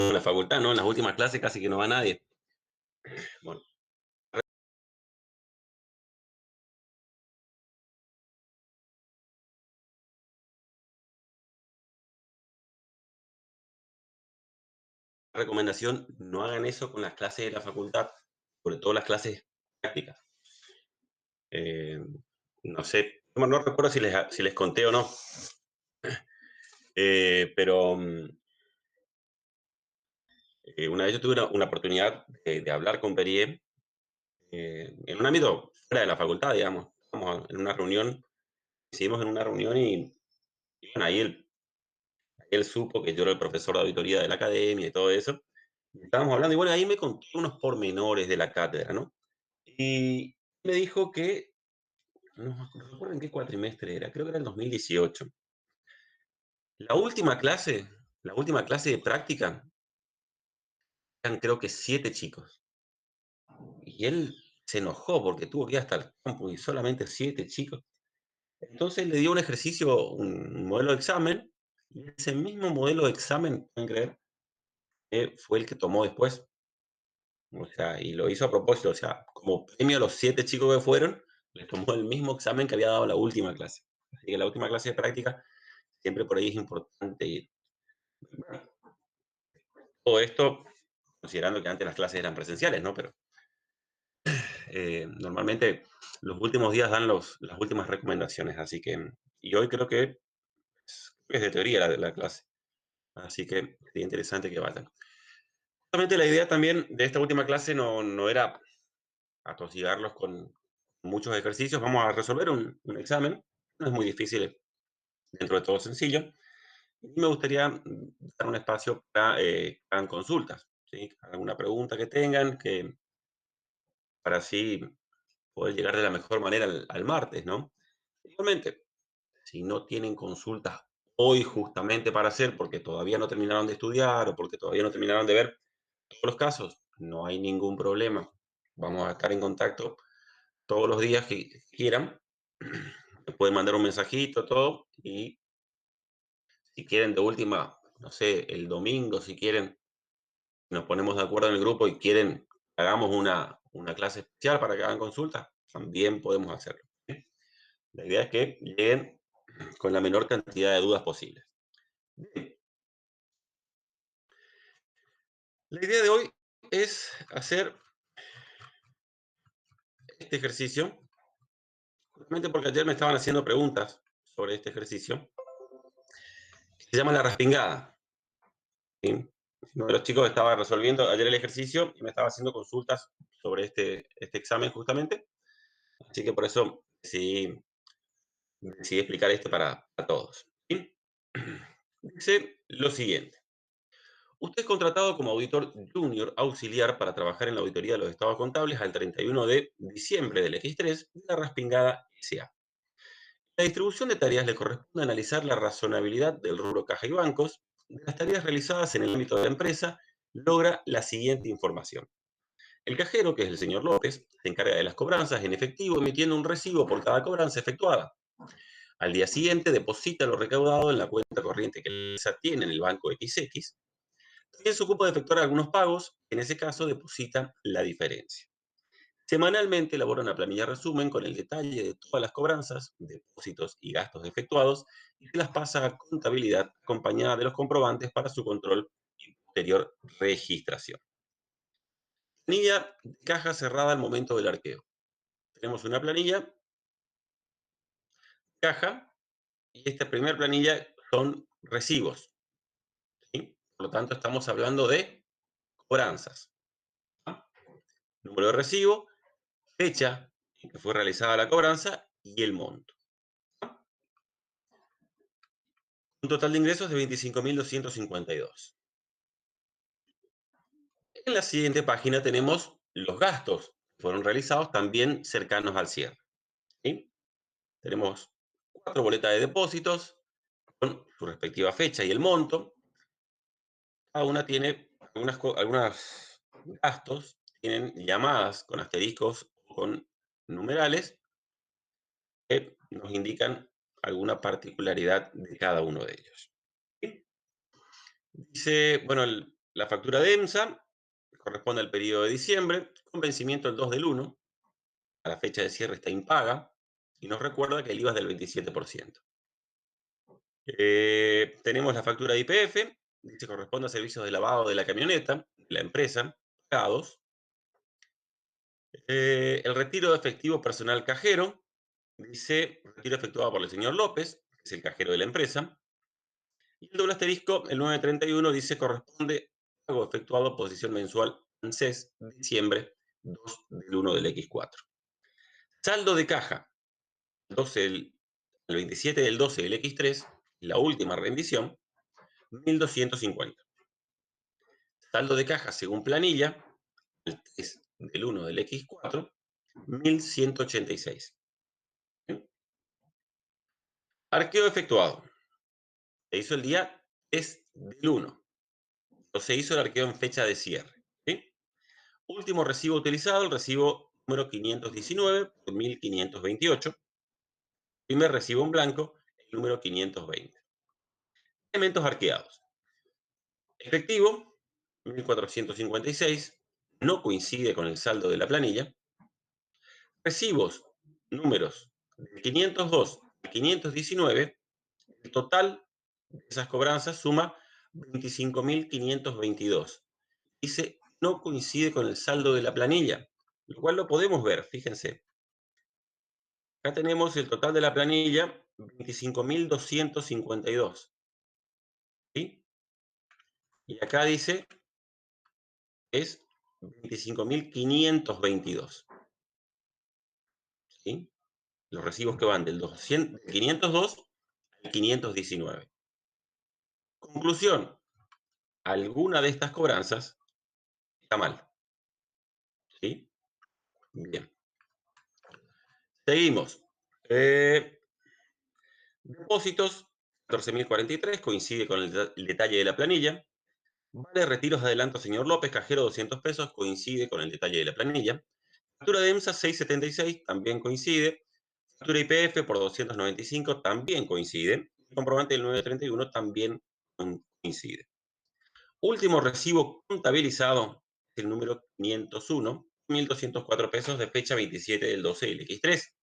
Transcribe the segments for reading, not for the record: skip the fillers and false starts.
en la facultad, ¿no? En las últimas clases casi que no va nadie. Bueno, recomendación, no hagan eso con las clases de la facultad, sobre todo las clases prácticas. Eh, no sé, no recuerdo si les conté o no, pero una vez yo tuve una oportunidad de hablar con Perier en un ámbito fuera de la facultad, digamos. Estamos en una reunión, decidimos en una reunión y bueno, ahí él supo que yo era el profesor de auditoría de la academia y todo eso. Y estábamos hablando y bueno, ahí me contó unos pormenores de la cátedra, ¿no? Y me dijo que, no recuerdo en qué cuatrimestre era, creo que era el 2018. La última clase, la última clase de práctica, eran creo que 7 chicos. Y él se enojó porque tuvo que ir hasta el campus y solamente 7 chicos. Entonces le dio un ejercicio, un modelo de examen, y ese mismo modelo de examen, pueden creer, fue el que tomó después. O sea, y lo hizo a propósito, o sea, como premio a los 7 chicos que fueron, les tomó el mismo examen que había dado la última clase. Así que la última clase de práctica, siempre por ahí es importante ir. Bueno, todo esto, considerando que antes las clases eran presenciales, ¿no? Pero normalmente los últimos días dan las últimas recomendaciones, así que, y hoy creo que es de teoría la clase, así que sería interesante que vayan. Justamente la idea también de esta última clase no era atosigarlos con muchos ejercicios, vamos a resolver un examen, no es muy difícil, dentro de todo sencillo, y me gustaría dar un espacio para que hagan consultas, ¿sí? Alguna pregunta que tengan, para así poder llegar de la mejor manera al martes, ¿no? Igualmente, si no tienen consultas hoy justamente para hacer, porque todavía no terminaron de estudiar o porque todavía no terminaron de ver todos los casos, no hay ningún problema. Vamos a estar en contacto todos los días que quieran. Me pueden mandar un mensajito, todo, y si quieren de última, no sé, el domingo, si quieren, nos ponemos de acuerdo en el grupo y quieren que hagamos una clase especial para que hagan consulta, también podemos hacerlo. ¿Sí? La idea es que lleguen con la menor cantidad de dudas posibles. Bien, la idea de hoy es hacer este ejercicio, justamente porque ayer me estaban haciendo preguntas sobre este ejercicio, que se llama la respingada. ¿Sí? Uno de los chicos estaba resolviendo ayer el ejercicio y me estaba haciendo consultas sobre este examen justamente, así que por eso decidí explicar esto para todos. ¿Sí? Dice lo siguiente. Usted es contratado como auditor junior auxiliar para trabajar en la auditoría de los estados contables al 31 de diciembre del X3 de la Respingada S.A. La distribución de tareas le corresponde analizar la razonabilidad del rubro caja y bancos. De las tareas realizadas en el ámbito de la empresa, logra la siguiente información. El cajero, que es el señor López, se encarga de las cobranzas en efectivo, emitiendo un recibo por cada cobranza efectuada. Al día siguiente, deposita lo recaudado en la cuenta corriente que la empresa tiene en el banco XX. También se ocupa de efectuar algunos pagos, en ese caso deposita la diferencia. Semanalmente elabora una planilla resumen con el detalle de todas las cobranzas, depósitos y gastos efectuados y se las pasa a contabilidad acompañada de los comprobantes para su control y posterior registración. Planilla de caja cerrada al momento del arqueo. Tenemos una planilla, caja, y esta primera planilla son recibos. ¿Sí? Por lo tanto, estamos hablando de cobranzas. ¿Ah? Número de recibo, fecha en que fue realizada la cobranza y el monto. Un total de ingresos de 25.252. En la siguiente página tenemos los gastos que fueron realizados también cercanos al cierre. ¿Sí? Tenemos 4 boletas de depósitos con su respectiva fecha y el monto. Cada una tiene algunos gastos, tienen llamadas con asteriscos o con numerales que nos indican alguna particularidad de cada uno de ellos. ¿Sí? Dice, bueno, La factura de EMSA corresponde al periodo de diciembre, con vencimiento el 2 del 1. A la fecha de cierre está impaga y nos recuerda que el IVA es del 27%. Tenemos la factura de IPF, dice corresponde a servicios de lavado de la camioneta, de la empresa, pagados. El retiro de efectivo personal cajero, dice retiro efectuado por el señor López, que es el cajero de la empresa. Y el doble asterisco, el 931, dice corresponde pago efectuado posición mensual ANSES, diciembre 2 del 1 del X4. Saldo de caja, 12 el 27 del 12 del X3, la última rendición, 1.250. Saldo de caja según planilla, el 3 del 1 del X4, 1.186. Arqueo efectuado. Se hizo el día 3 del 1. O se hizo el arqueo en fecha de cierre. ¿Sí? Último recibo utilizado, el recibo número 519 por 1.528. Primer recibo en blanco, el número 520. Elementos arqueados. Efectivo, 1.456. No coincide con el saldo de la planilla. Recibos, números de 502 a 519. El total de esas cobranzas suma 25.522. Dice, no coincide con el saldo de la planilla, lo cual lo podemos ver, fíjense. Acá tenemos el total de la planilla, 25.252. ¿Sí? Y acá dice, es 25.522. ¿Sí? Los recibos que van del 502 al 519. Conclusión, alguna de estas cobranzas está mal. ¿Sí? Bien. Seguimos. Depósitos, 14.043, coincide con el detalle de la planilla. Vale retiros de adelanto, señor López, cajero 200 pesos, coincide con el detalle de la planilla. Factura de EMSA 676, también coincide. Factura IPF por 295, también coincide. Comprobante del 931 también coincide. Último recibo contabilizado, el número 501, 1.204 pesos de fecha 27 del 12 del X3.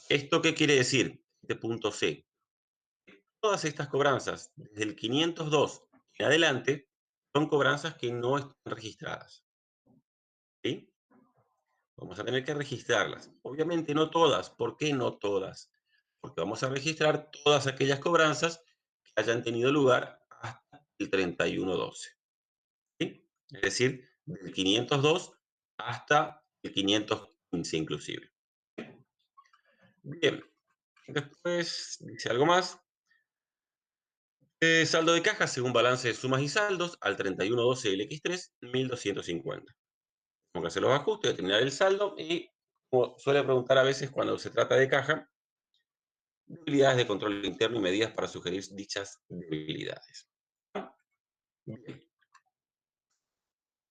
¿Esto qué quiere decir? Este punto C. Todas estas cobranzas, desde el 502 en adelante, son cobranzas que no están registradas. ¿Sí? Vamos a tener que registrarlas. Obviamente no todas. ¿Por qué no todas? Porque vamos a registrar todas aquellas cobranzas que hayan tenido lugar hasta el 31/12. ¿Sí? Es decir, del 502 hasta el 515 inclusive. Bien. Después dice algo más. Saldo de caja según balance de sumas y saldos al 31/12 del X3, 1.250. Tengo que hacer los ajustes, determinar el saldo y, como suele preguntar a veces cuando se trata de caja, debilidades de control interno y medidas para sugerir dichas debilidades. Bien,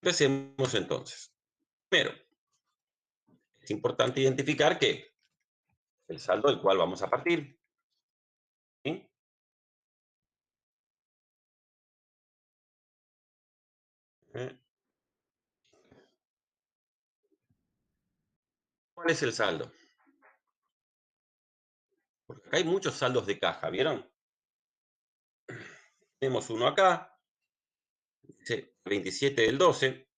empecemos entonces. Primero, es importante identificar que el saldo del cual vamos a partir. ¿Sí? Eh, ¿Cuál es el saldo? Porque acá hay muchos saldos de caja, ¿vieron? Tenemos uno acá, dice 27 del 12.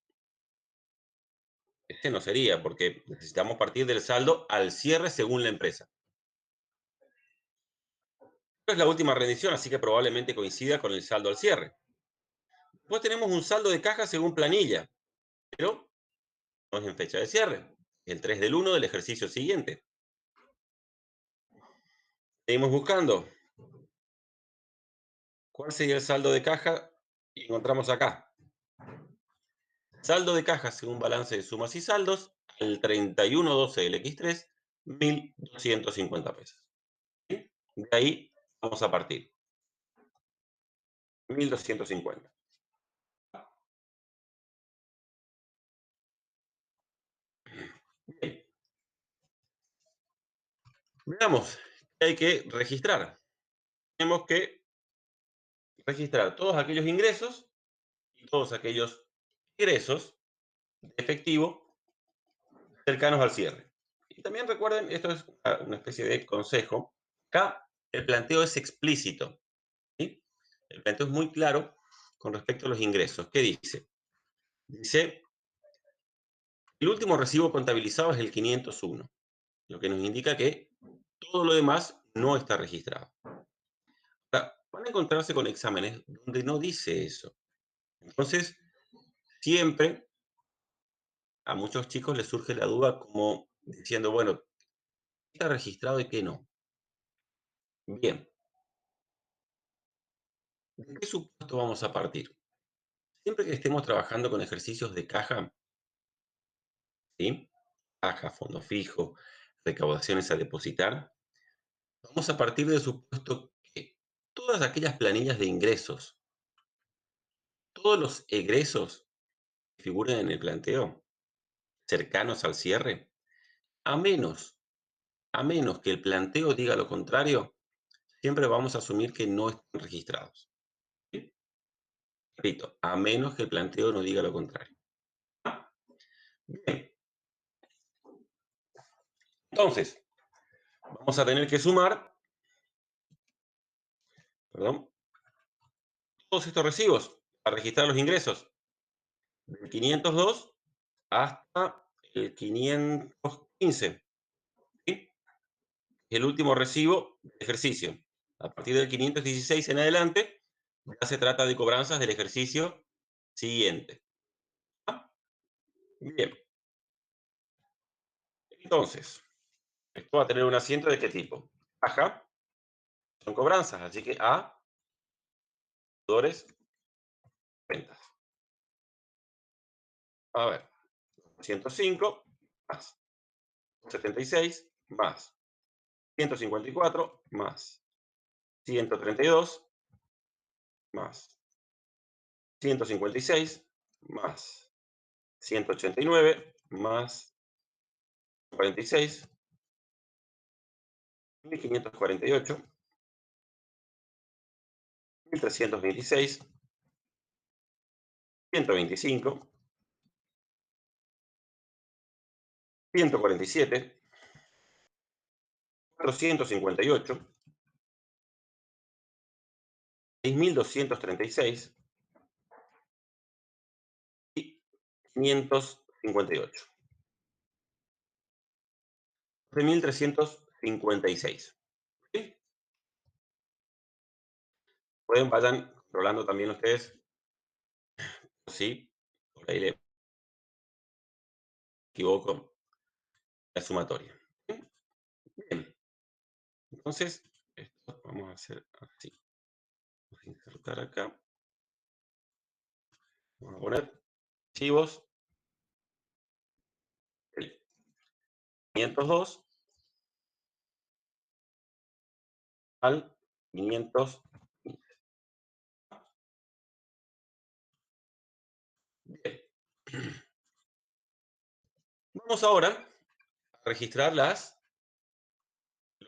Este no sería, porque necesitamos partir del saldo al cierre según la empresa. Esta es la última rendición, así que probablemente coincida con el saldo al cierre. Después tenemos un saldo de caja según planilla, pero no es en fecha de cierre. El 3 del 1 del ejercicio siguiente. Seguimos buscando. ¿Cuál sería el saldo de caja? Y encontramos acá. Saldo de caja según balance de sumas y saldos, el 31/12 del X3, 1.250 pesos. ¿Sí? De ahí vamos a partir. 1.250. Bien. Veamos qué hay que registrar. Tenemos que registrar todos aquellos ingresos todos aquellos ingresos de efectivo cercanos al cierre. Y también recuerden, esto es una especie de consejo. Acá el planteo es explícito, ¿sí? El planteo es muy claro con respecto a los ingresos. ¿Qué dice? Dice, el último recibo contabilizado es el 501, lo que nos indica que todo lo demás no está registrado. Ahora, van a encontrarse con exámenes donde no dice eso. Entonces, siempre a muchos chicos les surge la duda como diciendo, bueno, ¿qué está registrado y qué no? Bien, ¿de qué supuesto vamos a partir? Siempre que estemos trabajando con ejercicios de caja, ¿sí? Caja, fondo fijo, recaudaciones a depositar, vamos a partir del supuesto que todas aquellas planillas de ingresos, todos los egresos que figuren en el planteo, cercanos al cierre, a menos, a menos que el planteo diga lo contrario, siempre vamos a asumir que no están registrados. ¿Sí? Repito, a menos que el planteo no diga lo contrario. Bien, entonces, vamos a tener que sumar, perdón, todos estos recibos para registrar los ingresos, del 502 hasta el 515, ¿sí? El último recibo de ejercicio. A partir del 516 en adelante, ya se trata de cobranzas del ejercicio siguiente. ¿Ah? Bien, entonces, esto va a tener un asiento de qué tipo. Caja, son cobranzas, así que A, deudores, ventas. A ver, 105 más 76 más 154 más 132 más 156 más 189 más 46, 1548, 1326, 125, 147, 458, 6236 y 558. 1356. ¿Sí? Pueden, vayan controlando también ustedes, sí, por ahí le equivoco la sumatoria. Bien, entonces, esto vamos a hacer así. Vamos a insertar acá. Vamos a poner archivos, el 502 al 500. Bien. Vamos ahora a registrar los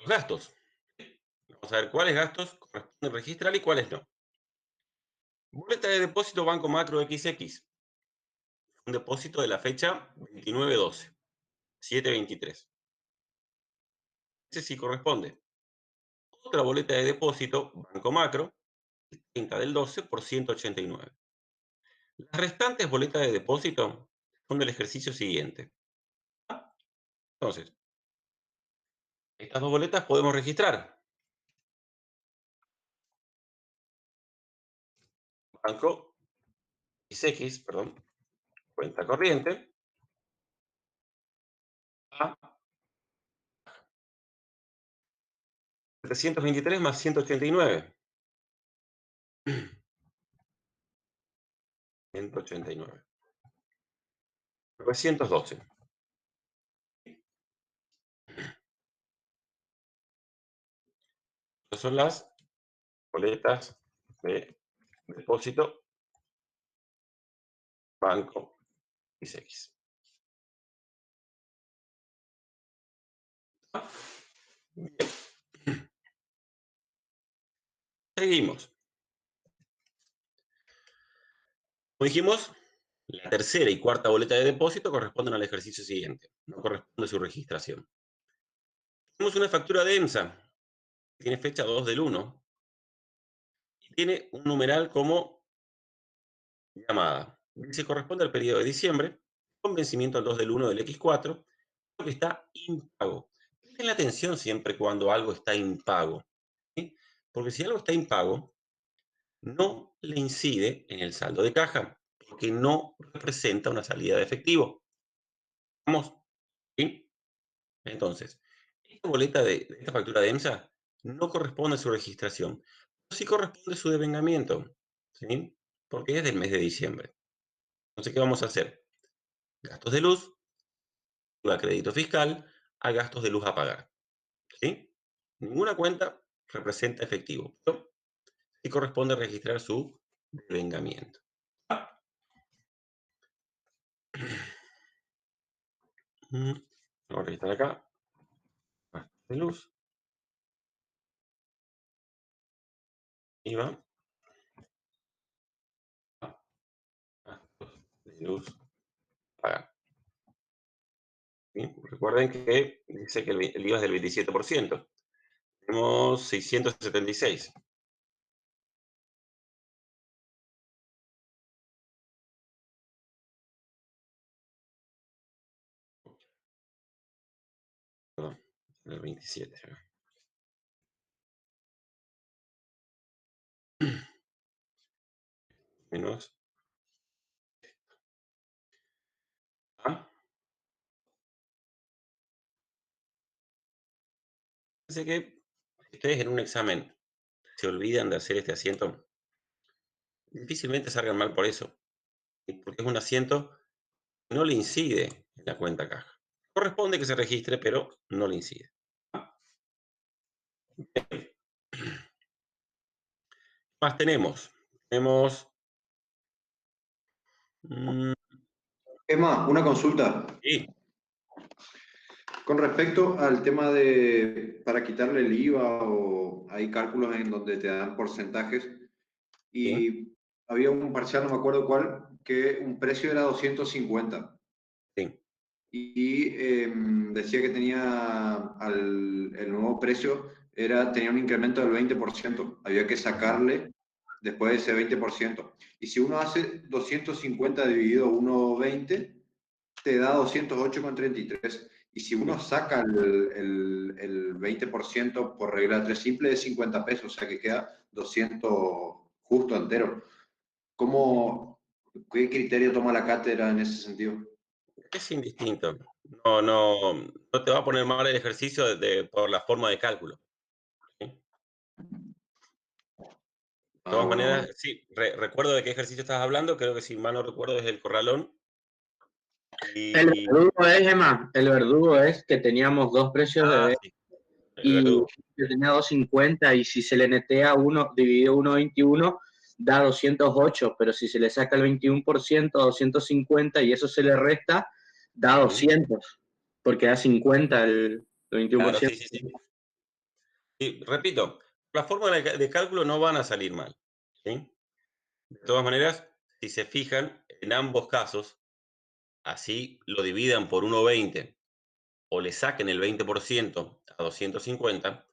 gastos. Vamos a ver cuáles gastos corresponden registrar y cuáles no. Boleta de depósito Banco Macro XX. Un depósito de la fecha 29/12, 7/23. Ese sí corresponde. Otra boleta de depósito Banco Macro, 30/12 por 189. Las restantes boletas de depósito son del ejercicio siguiente. Entonces, estas dos boletas podemos registrar. Banco XX, perdón, cuenta corriente, a 723 más 189. 189. 912. Estas son las boletas de depósito Banco XX. Bien, seguimos. Como dijimos, la tercera y cuarta boleta de depósito corresponden al ejercicio siguiente, no corresponde su registración. Tenemos una factura de EMSA, que tiene fecha 2 del 1, y tiene un numeral como llamada. Se corresponde al periodo de diciembre, con vencimiento al 2 del 1 del X4, que está impago. Presten la atención siempre cuando algo está impago, ¿sí? Porque si algo está impago, no le incide en el saldo de caja, porque no representa una salida de efectivo. ¿Vamos? ¿Sí? Entonces, esta boleta de esta factura de EMSA no corresponde a su registración, pero sí corresponde a su devengamiento, ¿sí? Porque es del mes de diciembre. Entonces, ¿qué vamos a hacer? Gastos de luz, a crédito fiscal, a gastos de luz a pagar, ¿sí? Ninguna cuenta representa efectivo, pero sí corresponde registrar su devengamiento. Vamos a registrar acá, gastos de luz, IVA, gastos de luz, pagar. ¿Sí? Recuerden que dice que el IVA es del 27%. Tenemos 676. Perdón, el 27. Menos A. Dice que si ustedes en un examen se olvidan de hacer este asiento, difícilmente salgan mal por eso. Porque es un asiento que no le incide en la cuenta caja. Corresponde que se registre, pero no le incide. ¿Qué más tenemos? Tenemos. mm, Emma, una consulta. sí, Con respecto al tema de para quitarle el IVA o hay cálculos en donde te dan porcentajes sí, y había un parcial, no me acuerdo cuál, que un precio era 250 sí, y decía que tenía el nuevo precio tenía un incremento del 20%. Había que sacarle después de ese 20%. Y si uno hace 250 dividido 1,20 te da 208,33. Y si uno sí. saca el 20% por regla de 3 simple, es 50 pesos, o sea que queda 200 justo entero. ¿Cómo, qué criterio toma la cátedra en ese sentido? Es indistinto. No te va a poner mal el ejercicio por la forma de cálculo. ¿Sí? De Ah, todas bueno, bueno. maneras, sí, recuerdo de qué ejercicio estás hablando, creo que si mal no recuerdo es el corralón. El Y. verdugo es, Emma, el verdugo es que teníamos dos precios de Ah, venta sí, el y verdugo. yo tenía 250 y si se le netea uno dividido 1,21 da 208, pero si se le saca el 21%, 250 y eso se le resta, da Ujú. 200, porque da 50 el Claro, 21%. sí, sí, sí. Y repito, las fórmulas de cálculo no van a salir mal. ¿Sí? De todas maneras, si se fijan, en ambos casos, así lo dividan por 1,20 o le saquen el 20% a 250,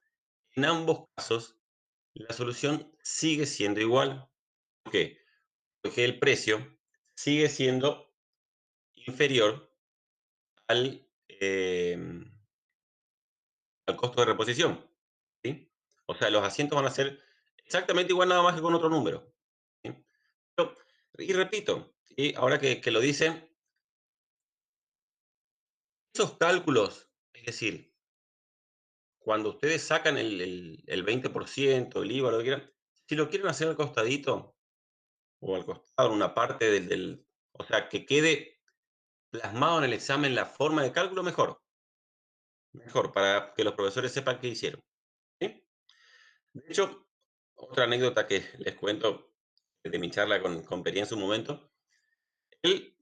en ambos casos la solución sigue siendo igual. ¿Por qué? Porque el precio sigue siendo inferior al, al costo de reposición. ¿Sí? O sea, los asientos van a ser exactamente igual, nada más que con otro número. ¿Sí? Pero, y repito, y ahora que lo dicen, esos cálculos, es decir, cuando ustedes sacan el 20%, el IVA, lo que quieran, si lo quieren hacer al costadito o al costado, en una parte o sea, que quede plasmado en el examen la forma de cálculo, mejor. Mejor, para que los profesores sepan qué hicieron. ¿Sí? De hecho, otra anécdota que les cuento de mi charla con Peri en su momento, él,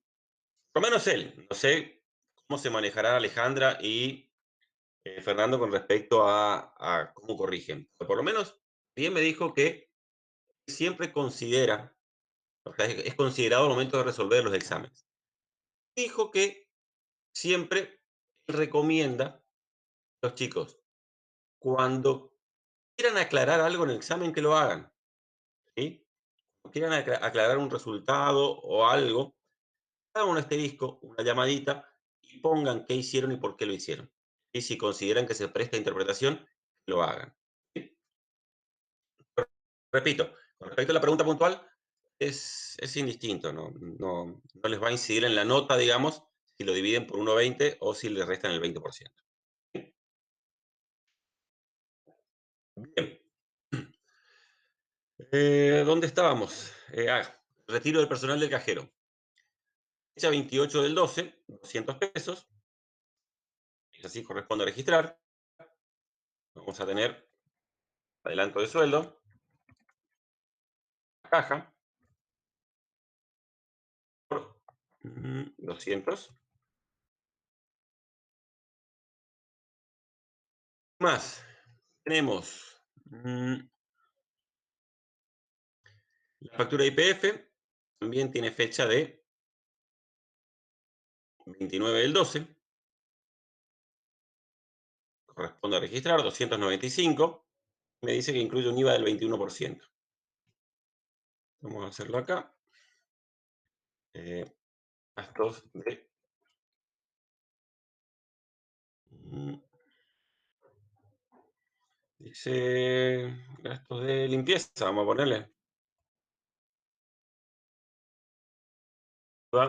por lo menos él, no sé cómo se manejará Alejandra y Fernando con respecto a cómo corrigen. Pero por lo menos bien me dijo que siempre considera, O sea, es considerado al momento de resolver los exámenes. Dijo que siempre recomienda a los chicos, cuando quieran aclarar algo en el examen, que lo hagan, ¿sí? Cuando quieran aclarar un resultado o algo, hagan un asterisco, una llamadita y pongan qué hicieron y por qué lo hicieron. Y si consideran que se presta interpretación, lo hagan. ¿Sí? Repito, con respecto a la pregunta puntual, es indistinto, no les va a incidir en la nota, digamos, si lo dividen por 1,20 o si le restan el 20%. Bien. ¿Dónde estábamos? Retiro del personal del cajero. Fecha 28 del 12, 200 pesos. Es así, corresponde a registrar. Vamos a tener adelanto de sueldo, caja, por 200. Más, tenemos la factura de IPF, también tiene fecha de 29 del 12. Corresponde a registrar, 295. Me dice que incluye un IVA del 21%. Vamos a hacerlo acá. Gastos de... dice gastos de limpieza, vamos a ponerle. Va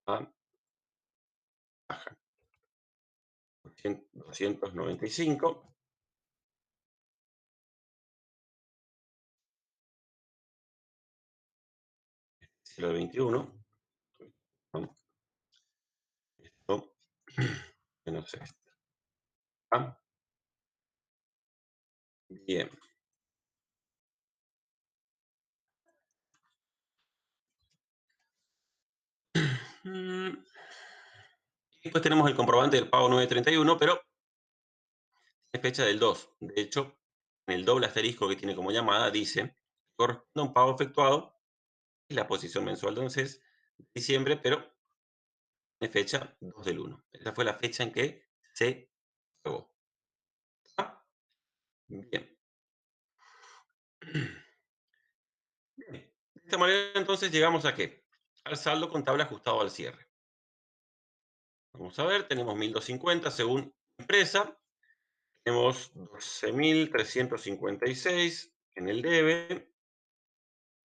a baja. 295. Siglo 21. Esto menos esto. Ah, bien. Después tenemos el comprobante del pago 931, pero es fecha del 2. De hecho, en el doble asterisco que tiene como llamada dice, corresponde a un pago efectuado, es la posición mensual entonces de diciembre, pero es fecha 2 del 1. Esa fue la fecha en que se pagó. ¿Ah? Bien. De esta manera entonces llegamos a ¿qué? Al saldo contable ajustado al cierre. Vamos a ver, tenemos 1.250 según empresa, tenemos 12.356 en el debe,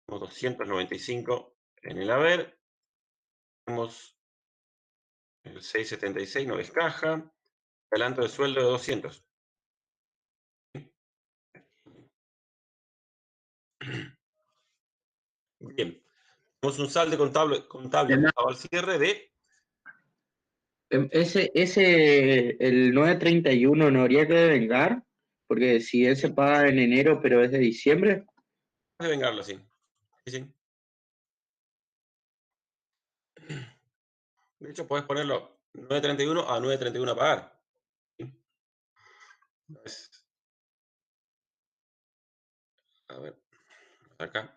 tenemos 295 en el haber, tenemos el 676 no descaja, adelanto de sueldo de 200. Bien, tenemos un saldo contable ajustado al cierre de... El 931 no habría que devengar, porque si él se Sí, paga en enero, pero es de diciembre. de vengarlo, sí. Sí, sí. De hecho, puedes ponerlo 931 a 931 a pagar. ¿Sí? A ver, acá.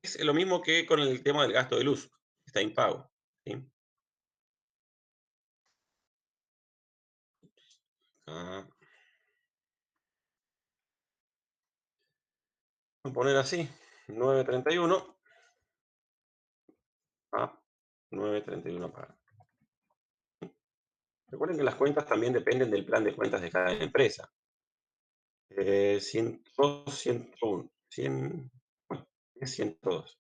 Es lo mismo que con el tema del gasto de luz. Está impago. ¿Sí? Ah, vamos a poner así. 931 a 931 a pagar. Recuerden que las cuentas también dependen del plan de cuentas de cada empresa. 102, 101, 100, bueno, es 102.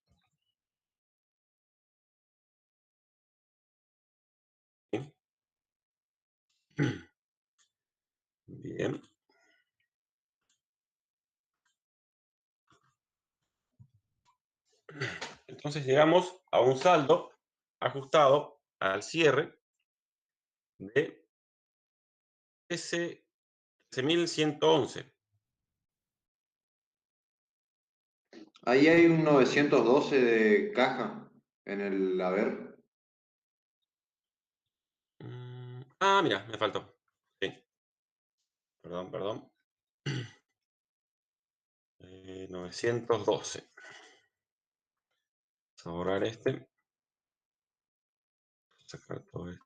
¿Sí? Bien. Entonces llegamos a un saldo ajustado al cierre de 13.111. Ahí hay un 912 de caja en el haber. Mira, me faltó. Sí, perdón, perdón. 912. Vamos a borrar este. Sacar todo esto.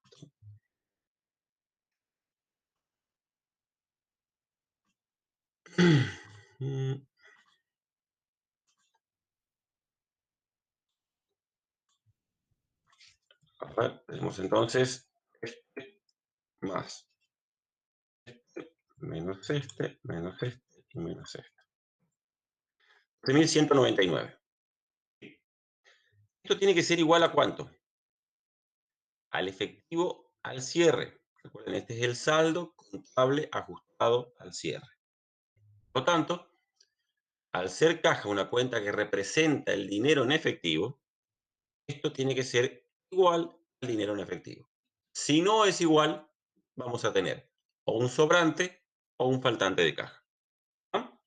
A ver, tenemos entonces este más menos este, menos este y menos este. 3.199. Esto tiene que ser igual a ¿cuánto? Al efectivo al cierre. Recuerden, este es el saldo contable ajustado al cierre. Por lo tanto, al ser caja una cuenta que representa el dinero en efectivo, esto tiene que ser igual al dinero en efectivo. Si no es igual, vamos a tener o un sobrante o un faltante de caja. ¿No?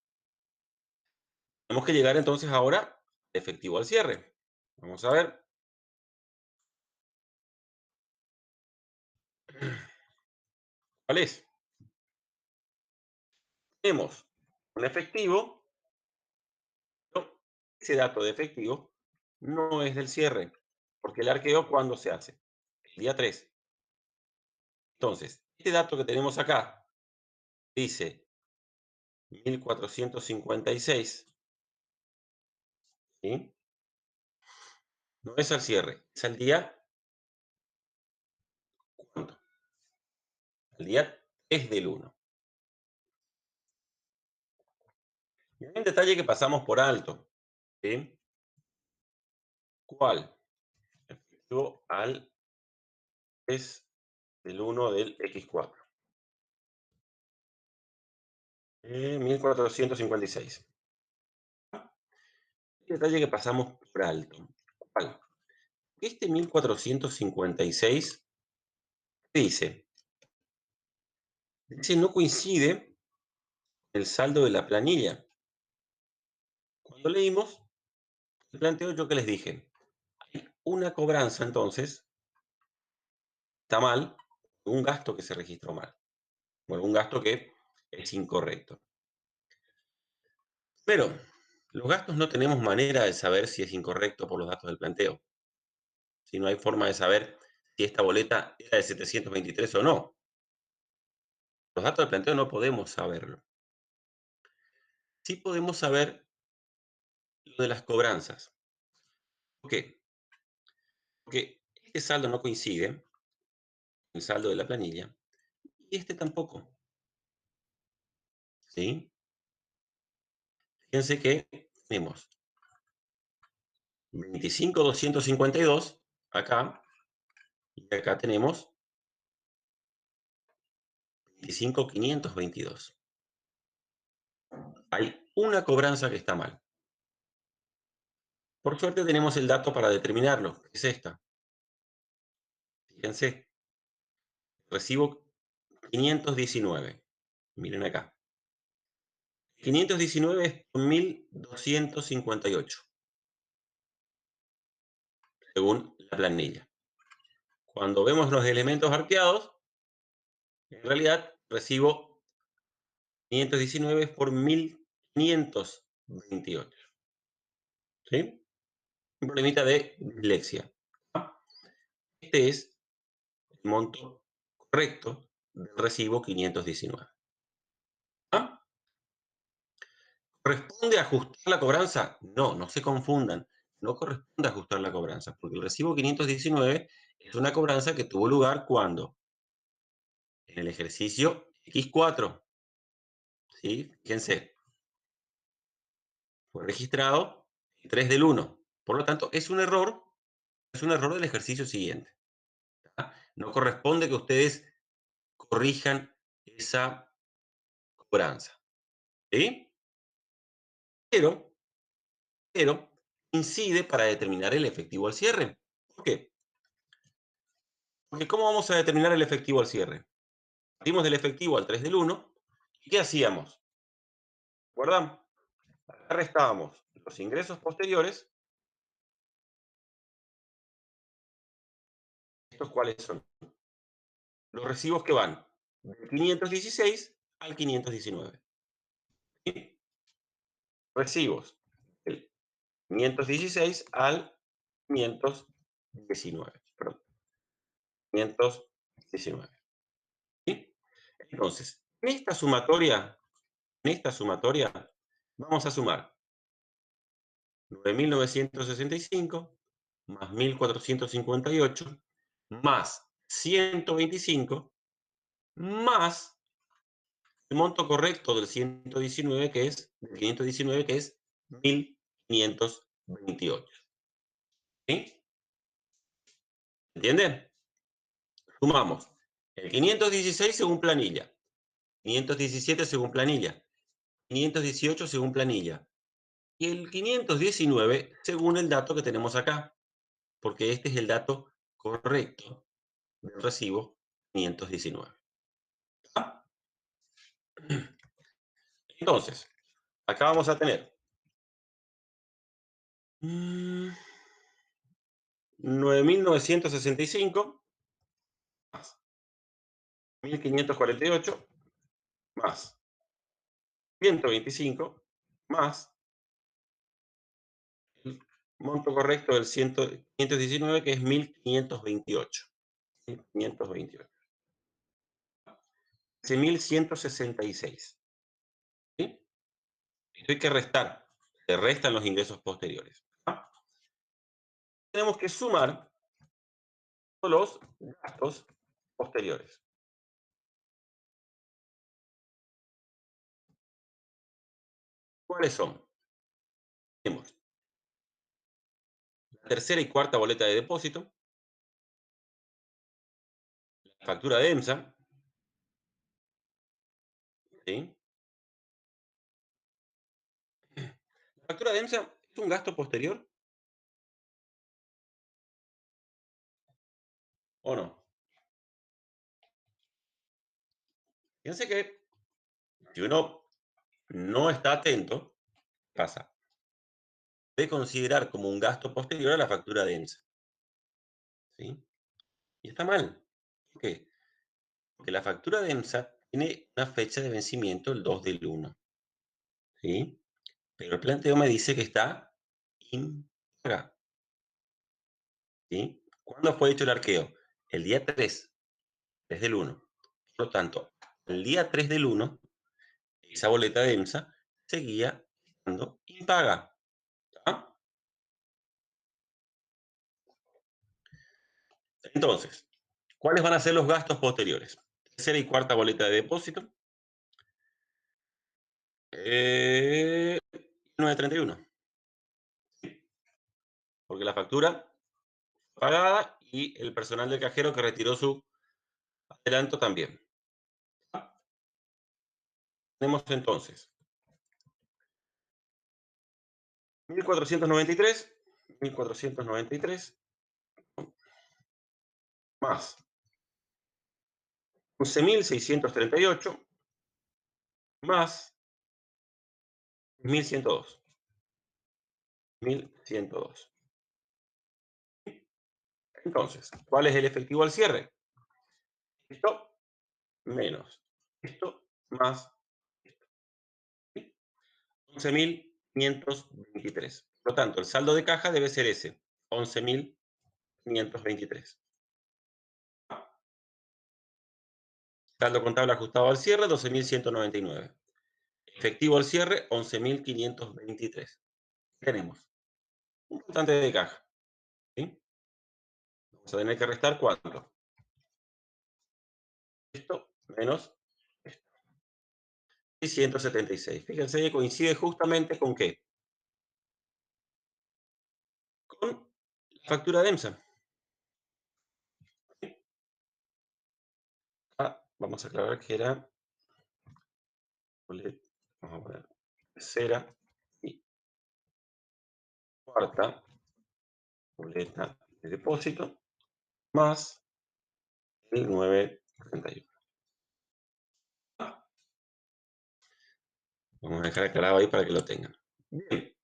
Tenemos que llegar entonces ahora al efectivo al cierre. Vamos a ver. ¿Cuál es? Tenemos un efectivo, pero ese dato de efectivo no es del cierre, porque el arqueo, ¿cuándo se hace? El día 3. Entonces, este dato que tenemos acá dice 1456, ¿sí? No es al cierre, es al día, ¿cuánto? Al día 3 del 1. Y hay un detalle que pasamos por alto, ¿sí? ¿Cuál? Efectivo al 3 del 1 del X4. 1456. Un detalle que pasamos por alto. ¿Cuál? Este 1456 dice, no coincide el saldo de la planilla. Cuando leímos el planteo, yo que les dije, hay una cobranza entonces, está mal, un gasto que se registró mal. Bueno, un gasto que es incorrecto. Pero los gastos no tenemos manera de saber si es incorrecto por los datos del planteo. Si no hay forma de saber si esta boleta era de 723 o no. Los datos del planteo no podemos saberlo. Sí podemos saber lo de las cobranzas. ¿Por qué? Porque este saldo no coincide con el saldo de la planilla y este tampoco. ¿Sí? Fíjense que tenemos 25.252 acá y acá tenemos 25.522. Hay una cobranza que está mal. Por suerte tenemos el dato para determinarlo, que es esta. Fíjense, recibo 519. Miren acá. 519 es 1.258, según la planilla. Cuando vemos los elementos arqueados, en realidad recibo 519 por 1.528. ¿Sí? Un problemita de dislexia. Este es el monto correcto del recibo 519. ¿Ah? ¿Corresponde ajustar la cobranza? No, no se confundan. No corresponde ajustar la cobranza, porque el recibo 519 es una cobranza que tuvo lugar cuando en el ejercicio X4. ¿Sí? Fíjense, fue registrado el 3 del 1. Por lo tanto, es un error del ejercicio siguiente. ¿Ah? No corresponde que ustedes corrijan esa cobranza. ¿Sí? Pero incide para determinar el efectivo al cierre. ¿Por qué? Porque ¿cómo vamos a determinar el efectivo al cierre? Partimos del efectivo al 3 del 1. ¿Y qué hacíamos? ¿Recuerdan? Restábamos los ingresos posteriores. ¿Estos cuáles son? Los recibos que van del 516 al 519. ¿Sí? Recibos del 516 al 519. Perdón. 519. ¿Sí? Entonces, en esta sumatoria, vamos a sumar 9.965 más 1.458 más 125 más el monto correcto del 519, que es 1.528. ¿Sí? ¿Entienden? Sumamos el 516 según planilla, 517 según planilla, 518 según planilla y el 519 según el dato que tenemos acá, porque este es el dato correcto del recibo 519. ¿Ah? Entonces, acá vamos a tener 9.965 más 1.548 más 125 más el monto correcto del 519, que es 1.528. 1.528. 1.166. ¿Sí? Esto hay que restar. Se restan los ingresos posteriores. ¿Ah? Tenemos que sumar los gastos posteriores. ¿Cuáles son? Tenemos la tercera y cuarta boleta de depósito, la factura de EMSA, ¿sí? La factura de EMSA es un gasto posterior, ¿o no? Fíjense que si uno no está atento, pasa de considerar como un gasto posterior a la factura de EMSA. ¿Sí? Y está mal. ¿Por qué? Porque la factura de EMSA tiene una fecha de vencimiento el 2 del 1. ¿Sí? Pero el planteo me dice que está impagada. ¿Sí? ¿Cuándo fue hecho el arqueo? El día 3 del 1. Por lo tanto, el día 3 del 1, esa boleta de EMSA seguía estando impaga. ¿Ah? Entonces, ¿cuáles van a ser los gastos posteriores? Tercera y cuarta boleta de depósito. 931. Porque la factura pagada y el personal del cajero que retiró su adelanto también. Tenemos entonces 1.493 más 11.638 más 1.102. 1.102. Entonces, ¿cuál es el efectivo al cierre? Esto menos esto más 11.523. Por lo tanto, el saldo de caja debe ser ese, 11.523. Saldo contable ajustado al cierre, 12.199. Efectivo al cierre, 11.523. Tenemos un faltante de caja. ¿Sí? Vamos a tener que restar ¿cuánto? Esto menos esto. Y 176. Fíjense que coincide justamente con ¿qué? Con la factura de EMSA. ¿Sí? Vamos a aclarar que era, vamos a poner tercera y cuarta boleta de depósito más el 931. Vamos a dejar aclarado ahí para que lo tengan. Bien.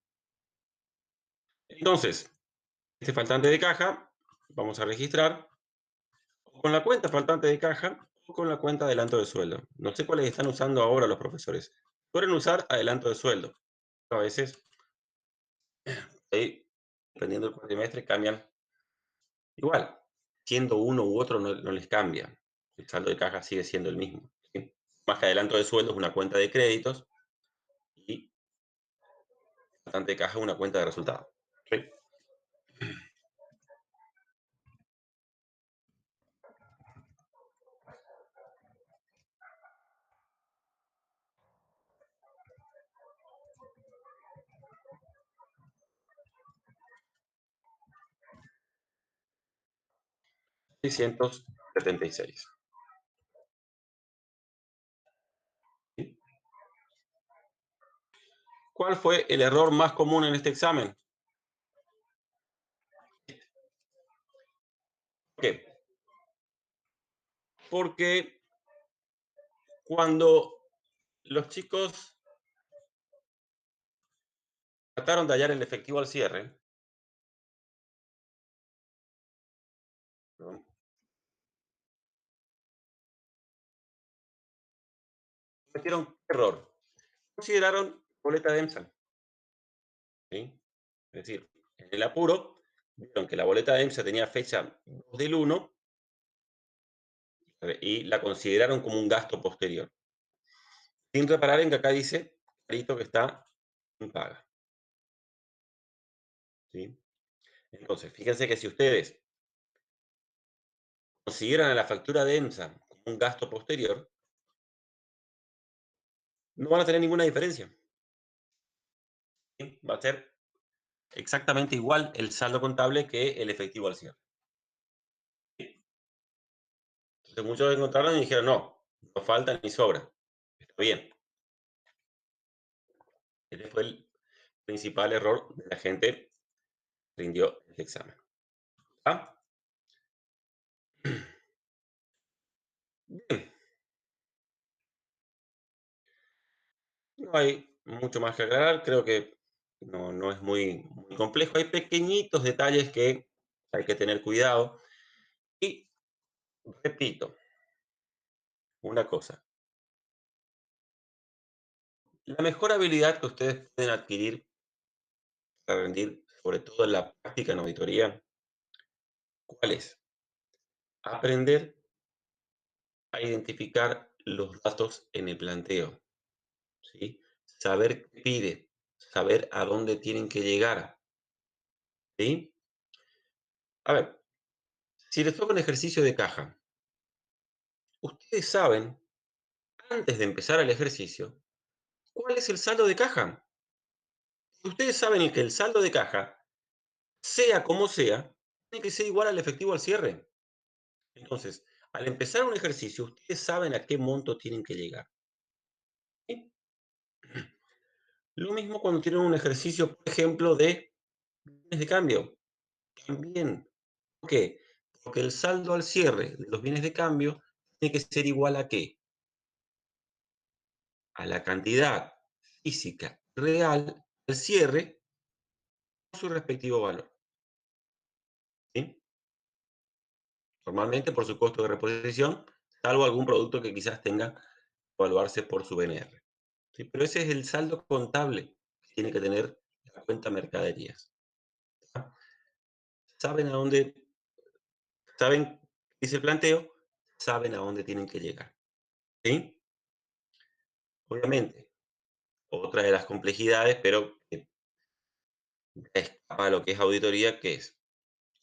Entonces, este faltante de caja, vamos a registrar con la cuenta faltante de caja o con la cuenta adelanto de sueldo. No sé cuáles están usando ahora los profesores. Pueden usar adelanto de sueldo. A veces hay dependiendo del cuatrimestre, cambian igual. Siendo uno u otro no les cambia. El saldo de caja sigue siendo el mismo, ¿sí? Más que adelanto de sueldo es una cuenta de créditos y faltante de caja es una cuenta de resultados. ¿Sí? 676. ¿Sí? ¿Cuál fue el error más común en este examen? ¿Por qué? Porque cuando los chicos trataron de hallar el efectivo al cierre, ¿no?, cometieron un error. Consideraron boleta de EMSA, ¿sí? Es decir, en el apuro, vieron que la boleta de EMSA tenía fecha 2 del 1 y la consideraron como un gasto posterior. Sin reparar en que acá dice clarito que está impaga, ¿sí? Entonces, fíjense que si ustedes consideran a la factura de EMSA como un gasto posterior, no van a tener ninguna diferencia, ¿sí? Va a ser exactamente igual el saldo contable que el efectivo al cierre. Entonces muchos encontraron y dijeron, no falta ni sobra. Está bien. Ese fue el principal error de la gente que rindió el examen. ¿Ah? Bien, no hay mucho más que aclarar. Creo que no es muy complejo. Hay pequeñitos detalles que hay que tener cuidado. Y repito, una cosa. La mejor habilidad que ustedes pueden adquirir para rendir, sobre todo en la práctica en auditoría, ¿cuál es? Aprender a identificar los datos en el planteo, ¿sí? Saber qué pide, saber a dónde tienen que llegar, ¿sí? A ver, si les toca un ejercicio de caja, ustedes saben, antes de empezar el ejercicio, cuál es el saldo de caja. Ustedes saben que el saldo de caja, sea como sea, tiene que ser igual al efectivo al cierre. Entonces, al empezar un ejercicio, ustedes saben a qué monto tienen que llegar, ¿sí? Lo mismo cuando tienen un ejercicio, por ejemplo, de bienes de cambio. También. ¿Por qué? Porque el saldo al cierre de los bienes de cambio tiene que ser igual a ¿qué? A la cantidad física real al cierre con su respectivo valor, ¿sí? Normalmente por su costo de reposición, salvo algún producto que quizás tenga que evaluarse por su BNR, ¿sí? Pero ese es el saldo contable que tiene que tener la cuenta mercaderías. ¿Ah? ¿Saben a dónde? ¿Saben qué dice el planteo? Saben a dónde tienen que llegar, ¿sí? Obviamente, otra de las complejidades, pero que escapa a lo que es auditoría, que es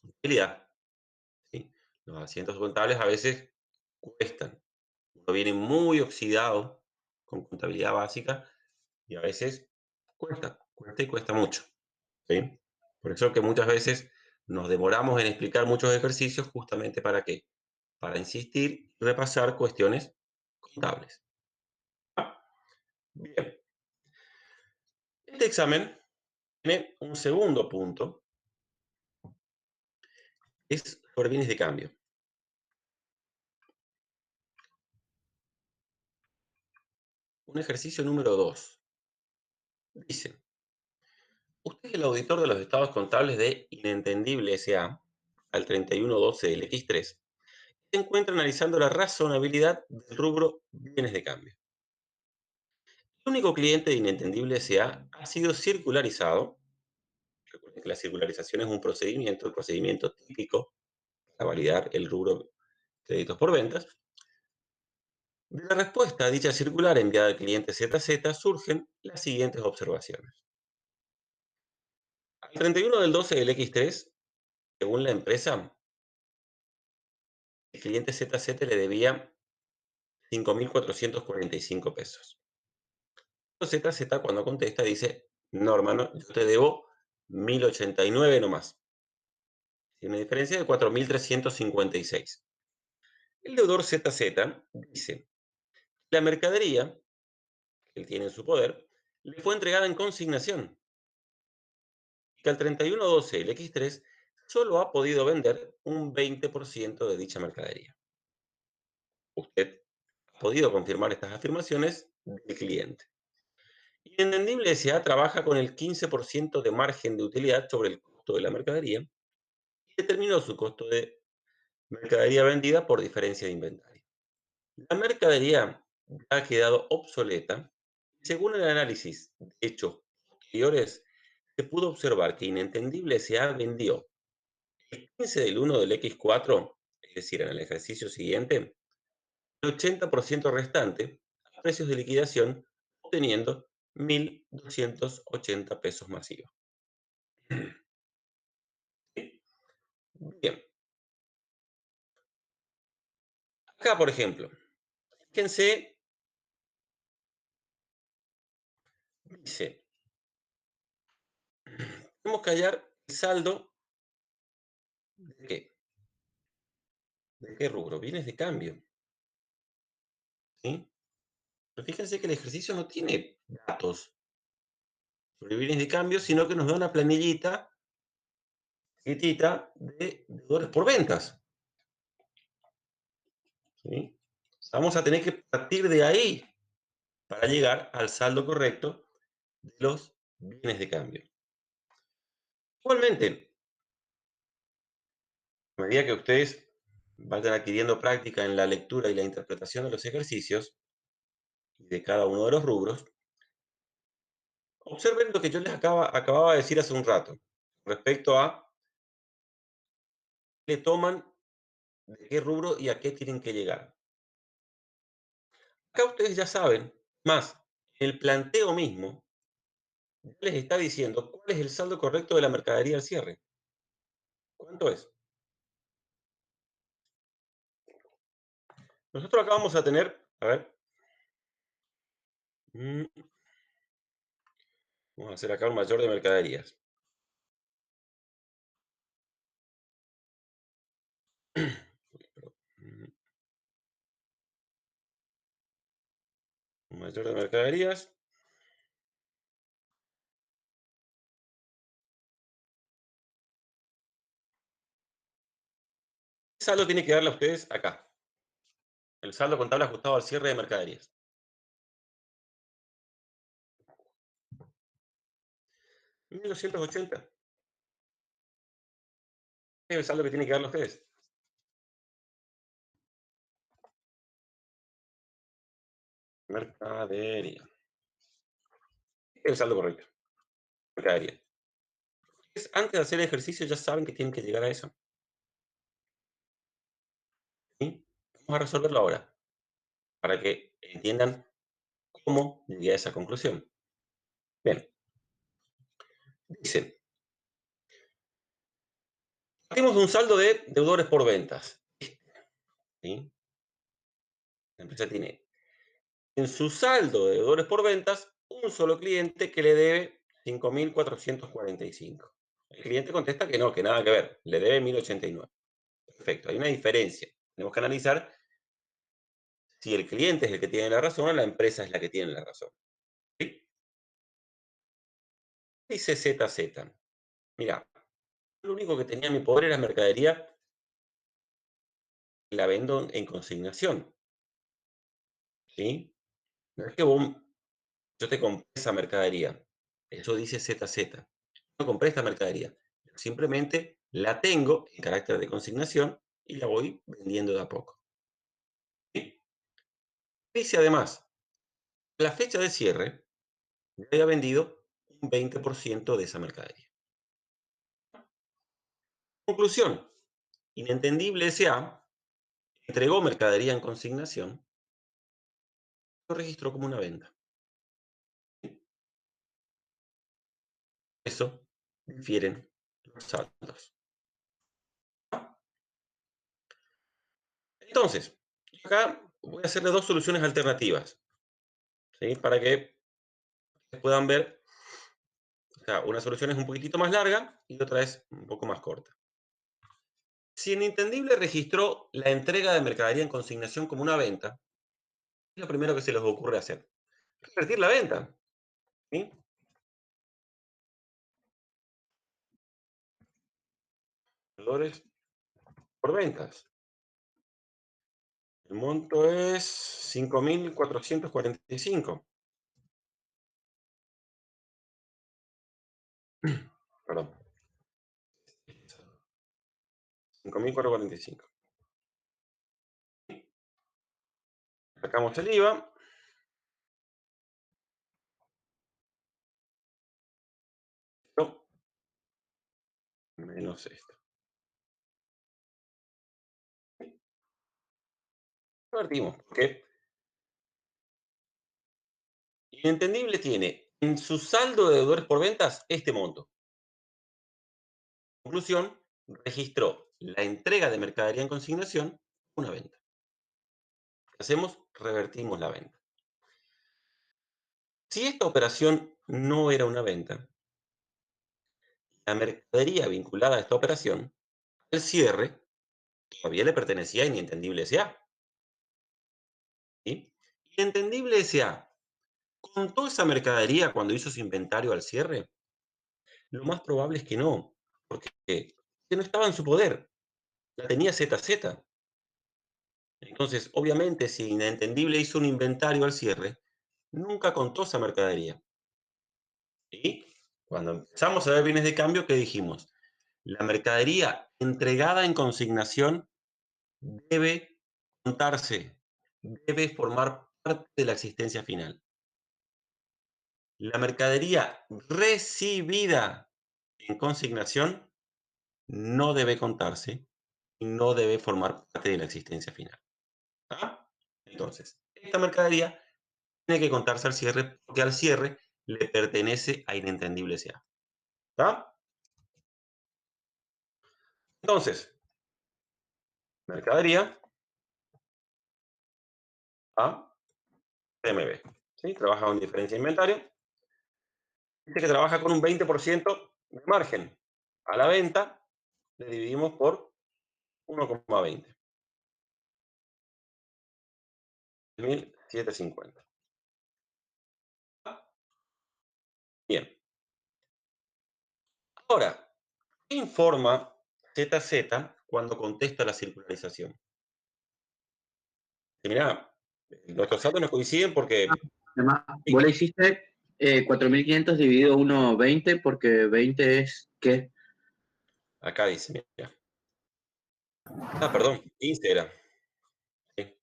contabilidad, ¿sí? Los asientos contables a veces cuestan. Uno viene muy oxidado con contabilidad básica y a veces cuesta y cuesta mucho, ¿sí? Por eso que muchas veces nos demoramos en explicar muchos ejercicios justamente para qué, para insistir y repasar cuestiones contables. ¿Ah? Bien, este examen tiene un segundo punto, es sobre bienes de cambio. Un ejercicio número 2. Dice, usted es el auditor de los estados contables de Inentendible S.A. al 31/12 del X3. Se encuentra analizando la razonabilidad del rubro bienes de cambio. El único cliente de Inentendible S.A. ha sido circularizado Recuerden que la circularización es un procedimiento, el procedimiento típico para validar el rubro créditos por ventas. De la respuesta a dicha circular enviada al cliente ZZ surgen las siguientes observaciones. Al 31 del 12 del X3, según la empresa, el cliente ZZ le debía 5.445 pesos. ZZ cuando contesta dice, no hermano, yo te debo 1.089 nomás. Tiene una diferencia de 4.356. El deudor ZZ dice, la mercadería que él tiene en su poder le fue entregada en consignación y que al 31/12 el X3 solo ha podido vender un 20% de dicha mercadería. Usted ha podido confirmar estas afirmaciones del cliente. Inentendible S.A. trabaja con el 15% de margen de utilidad sobre el costo de la mercadería y determinó su costo de mercadería vendida por diferencia de inventario. La mercadería ha quedado obsoleta. Según el análisis de hechos posteriores, se pudo observar que Inentendible S.A. vendió el 15 del 1 del X4, es decir, en el ejercicio siguiente, el 80% restante a precios de liquidación, obteniendo 1.280 pesos masivos. Bien, acá por ejemplo, fíjense, dice, tenemos que hallar el saldo de qué, de qué rubro, bienes de cambio, ¿sí? Pero fíjense que el ejercicio no tiene datos sobre bienes de cambio, sino que nos da una planillita chiquitita de deudores por ventas, ¿sí? Vamos a tener que partir de ahí para llegar al saldo correcto de los bienes de cambio. Igualmente, a medida que ustedes vayan adquiriendo práctica en la lectura y la interpretación de los ejercicios y de cada uno de los rubros, observen lo que yo les acababa de decir hace un rato respecto a qué toman, de qué rubro y a qué tienen que llegar. Acá ustedes ya saben, más, el planteo mismo ya les está diciendo cuál es el saldo correcto de la mercadería al cierre. ¿Cuánto es? Nosotros acá vamos a tener, a ver, vamos a hacer acá un mayor de mercaderías. Un mayor de mercaderías. ¿Qué saldo tiene que darle a ustedes acá? El saldo contable ajustado al cierre de mercaderías. 1.280. Es el saldo que tiene que darle a ustedes. Mercadería. Es el saldo correcto. Mercadería. Ustedes, antes de hacer el ejercicio ya saben que tienen que llegar a eso. ¿Sí? Vamos a resolverlo ahora, para que entiendan cómo llegué a esa conclusión. Bien. Dice, tenemos un saldo de deudores por ventas. ¿Sí? La empresa tiene en su saldo de deudores por ventas un solo cliente que le debe 5.445. El cliente contesta que no, que nada que ver, le debe 1.089. Perfecto, hay una diferencia. Tenemos que analizar si el cliente es el que tiene la razón o la empresa es la que tiene la razón. ¿Sí? Dice ZZ. Mira, lo único que tenía en mi poder era mercadería, la vendo en consignación. ¿Sí? No es que yo te compré esa mercadería. Eso dice ZZ. No compré esta mercadería. Simplemente la tengo en carácter de consignación y la voy vendiendo de a poco. ¿Sí? Dice además, la fecha de cierre, yo había vendido un 20% de esa mercadería. Conclusión. Inentendible S.A. entregó mercadería en consignación, lo registró como una venta. Eso difieren los saldos. Entonces, acá voy a hacerle dos soluciones alternativas, ¿sí? Para que puedan ver, o sea, una solución es un poquitito más larga y otra es un poco más corta. Si Inintendible registró la entrega de mercadería en consignación como una venta, es lo primero que se les ocurre hacer. Revertir la venta, ¿sí? Valores por ventas. El monto es 5.445. Perdón. 5.445. Sacamos el IVA. No, menos esto. Revertimos, porque Inentendible tiene en su saldo de deudores por ventas este monto. Conclusión, registró la entrega de mercadería en consignación una venta. ¿Qué hacemos? Revertimos la venta. Si esta operación no era una venta, la mercadería vinculada a esta operación, al cierre, todavía le pertenecía a Inentendible S.A. ¿Sí? Inentendible S.A. ¿contó esa mercadería cuando hizo su inventario al cierre? Lo más probable es que no, porque no estaba en su poder, la tenía ZZ. Entonces, obviamente, si Inentendible hizo un inventario al cierre, nunca contó esa mercadería. Y cuando empezamos a ver bienes de cambio, ¿qué dijimos? La mercadería entregada en consignación debe contarse, debe formar parte de la existencia final. La mercadería recibida en consignación no debe contarse y no debe formar parte de la existencia final. ¿Ah? Entonces, esta mercadería tiene que contarse al cierre porque al cierre le pertenece a Inentendible S.A. ¿Está? Entonces, mercadería a PMB. ¿Sí? Trabaja con diferencia de inventario. Dice que trabaja con un 20% de margen. A la venta le dividimos por 1,20. 1.750. Bien. Ahora, ¿qué informa ZZ cuando contesta la circularización? Mirá, nuestros datos no coinciden porque... Además, vos le hiciste 4.500 dividido 1,20 porque 20 es, ¿qué? Acá dice, mira. Ah, perdón, 15 era. Sí,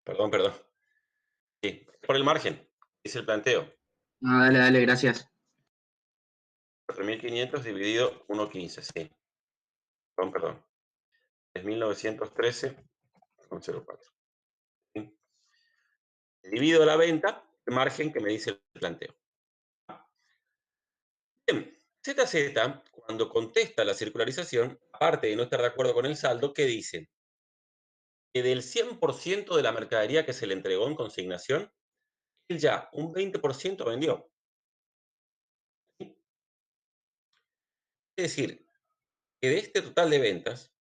perdón. Sí, por el margen, dice el planteo. Ah, dale, gracias. 4.500 dividido 1,15, sí. Perdón. 3.913,04. ¿Sí? Divido la venta, el margen que me dice el planteo. Bien, ZZ, cuando contesta la circularización, aparte de no estar de acuerdo con el saldo, ¿qué dice? Que del 100% de la mercadería que se le entregó en consignación, él ya un 20% vendió. ¿Sí? Es decir, que de este total de ventas,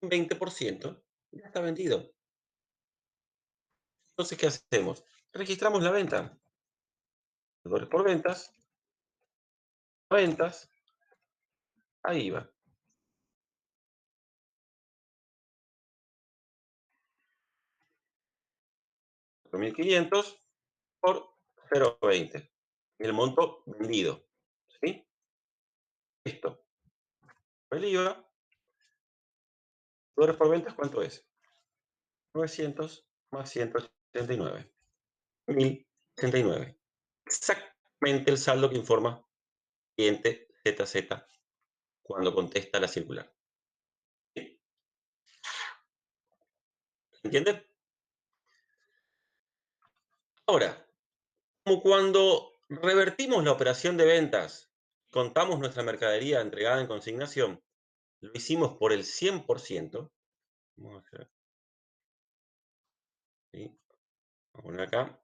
un 20% ya está vendido. Entonces, ¿qué hacemos? Registramos la venta. Valores por ventas, ahí va. 4.500 por 0,20. El monto vendido. ¿Sí? Esto. El IVA. Valores por ventas, ¿cuánto es? 900 más 189. 1.089. Exactamente el saldo que informa cliente ZZ cuando contesta la circular. ¿Entiendes? Ahora, como cuando revertimos la operación de ventas, contamos nuestra mercadería entregada en consignación, lo hicimos por el 100%. Vamos a hacer, ¿sí? Vamos a poner acá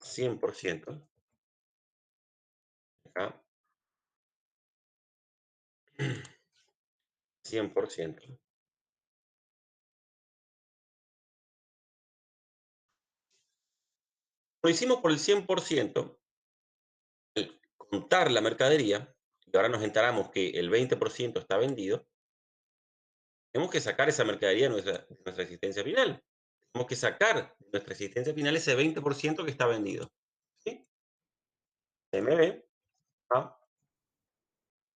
100%. Acá 100%. Lo hicimos por el 100%, al contar la mercadería, y ahora nos enteramos que el 20% está vendido, tenemos que sacar esa mercadería de nuestra existencia final. Tenemos que sacar de nuestra existencia final ese 20% que está vendido. ¿Sí? MB a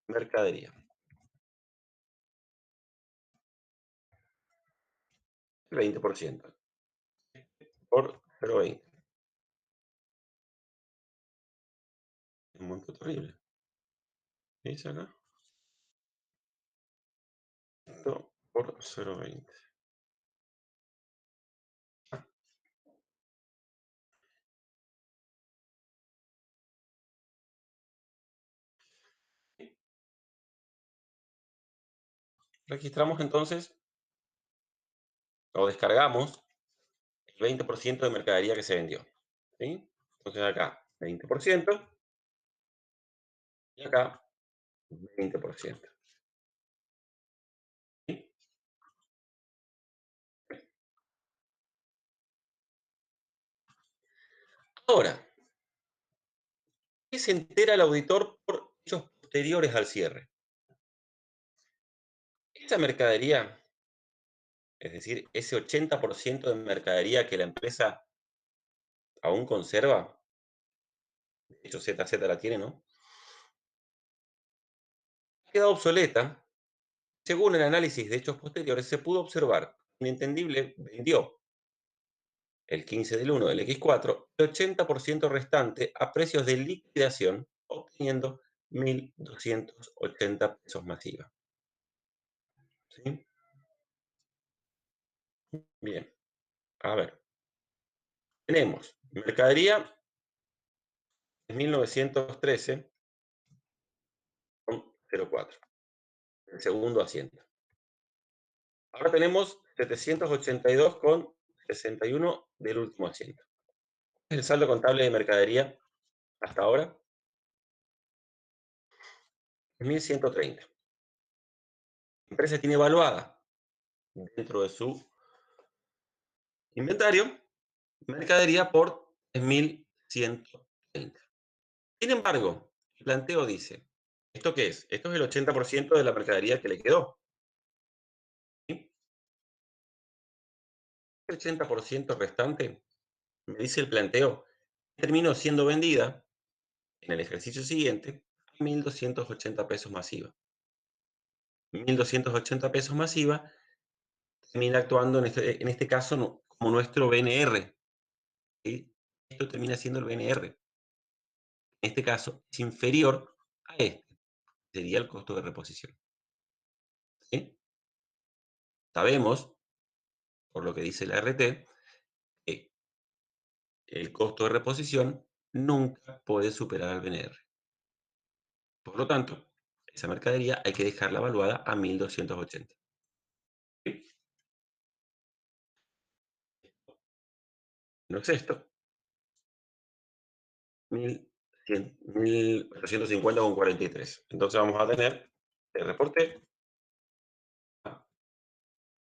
mercadería. El 20% por 0,20. Es un monto terrible. ¿Qué dice acá? Esto por 0,20. Registramos entonces o descargamos el 20% de mercadería que se vendió. ¿Sí? Entonces acá 20% y acá 20%. ¿Sí? Ahora, ¿qué se entera el auditor por hechos posteriores al cierre? Esa mercadería, es decir, ese 80% de mercadería que la empresa aún conserva, de hecho ZZ la tiene, ¿no? Ha quedado obsoleta. Según el análisis de hechos posteriores, se pudo observar que Inentendible vendió el 15 del 1 del X4 el 80% restante a precios de liquidación, obteniendo 1.280 pesos más IVA. ¿Sí? Bien, a ver. Tenemos mercadería en 1913 con 0,4, el segundo asiento. Ahora tenemos 782 con 61 del último asiento. El saldo contable de mercadería hasta ahora es 1.130. La empresa tiene evaluada dentro de su inventario mercadería por 3.130. Sin embargo, el planteo dice, ¿esto qué es? Esto es el 80% de la mercadería que le quedó. ¿Sí? El 80% restante, me dice el planteo, terminó siendo vendida en el ejercicio siguiente a 1.280 pesos más IVA. 1.280 pesos más IVA termina actuando en este caso como nuestro BNR. ¿Sí? Esto termina siendo el BNR. En este caso es inferior a este, sería el costo de reposición. ¿Sí? Sabemos, por lo que dice la RT, que el costo de reposición nunca puede superar al BNR. Por lo tanto, esa mercadería hay que dejarla evaluada a 1.280. ¿Sí? No es esto. 1.850,43. Entonces vamos a tener el reporte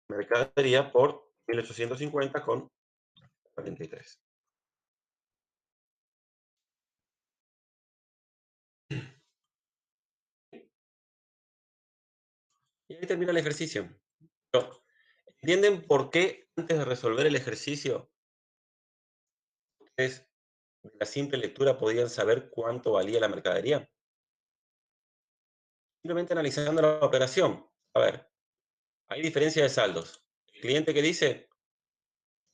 mercadería por 1.850,43. Y ahí termina el ejercicio. Pero, ¿entienden por qué antes de resolver el ejercicio, ustedes de la simple lectura podían saber cuánto valía la mercadería? Simplemente analizando la operación. A ver, hay diferencia de saldos. El cliente que dice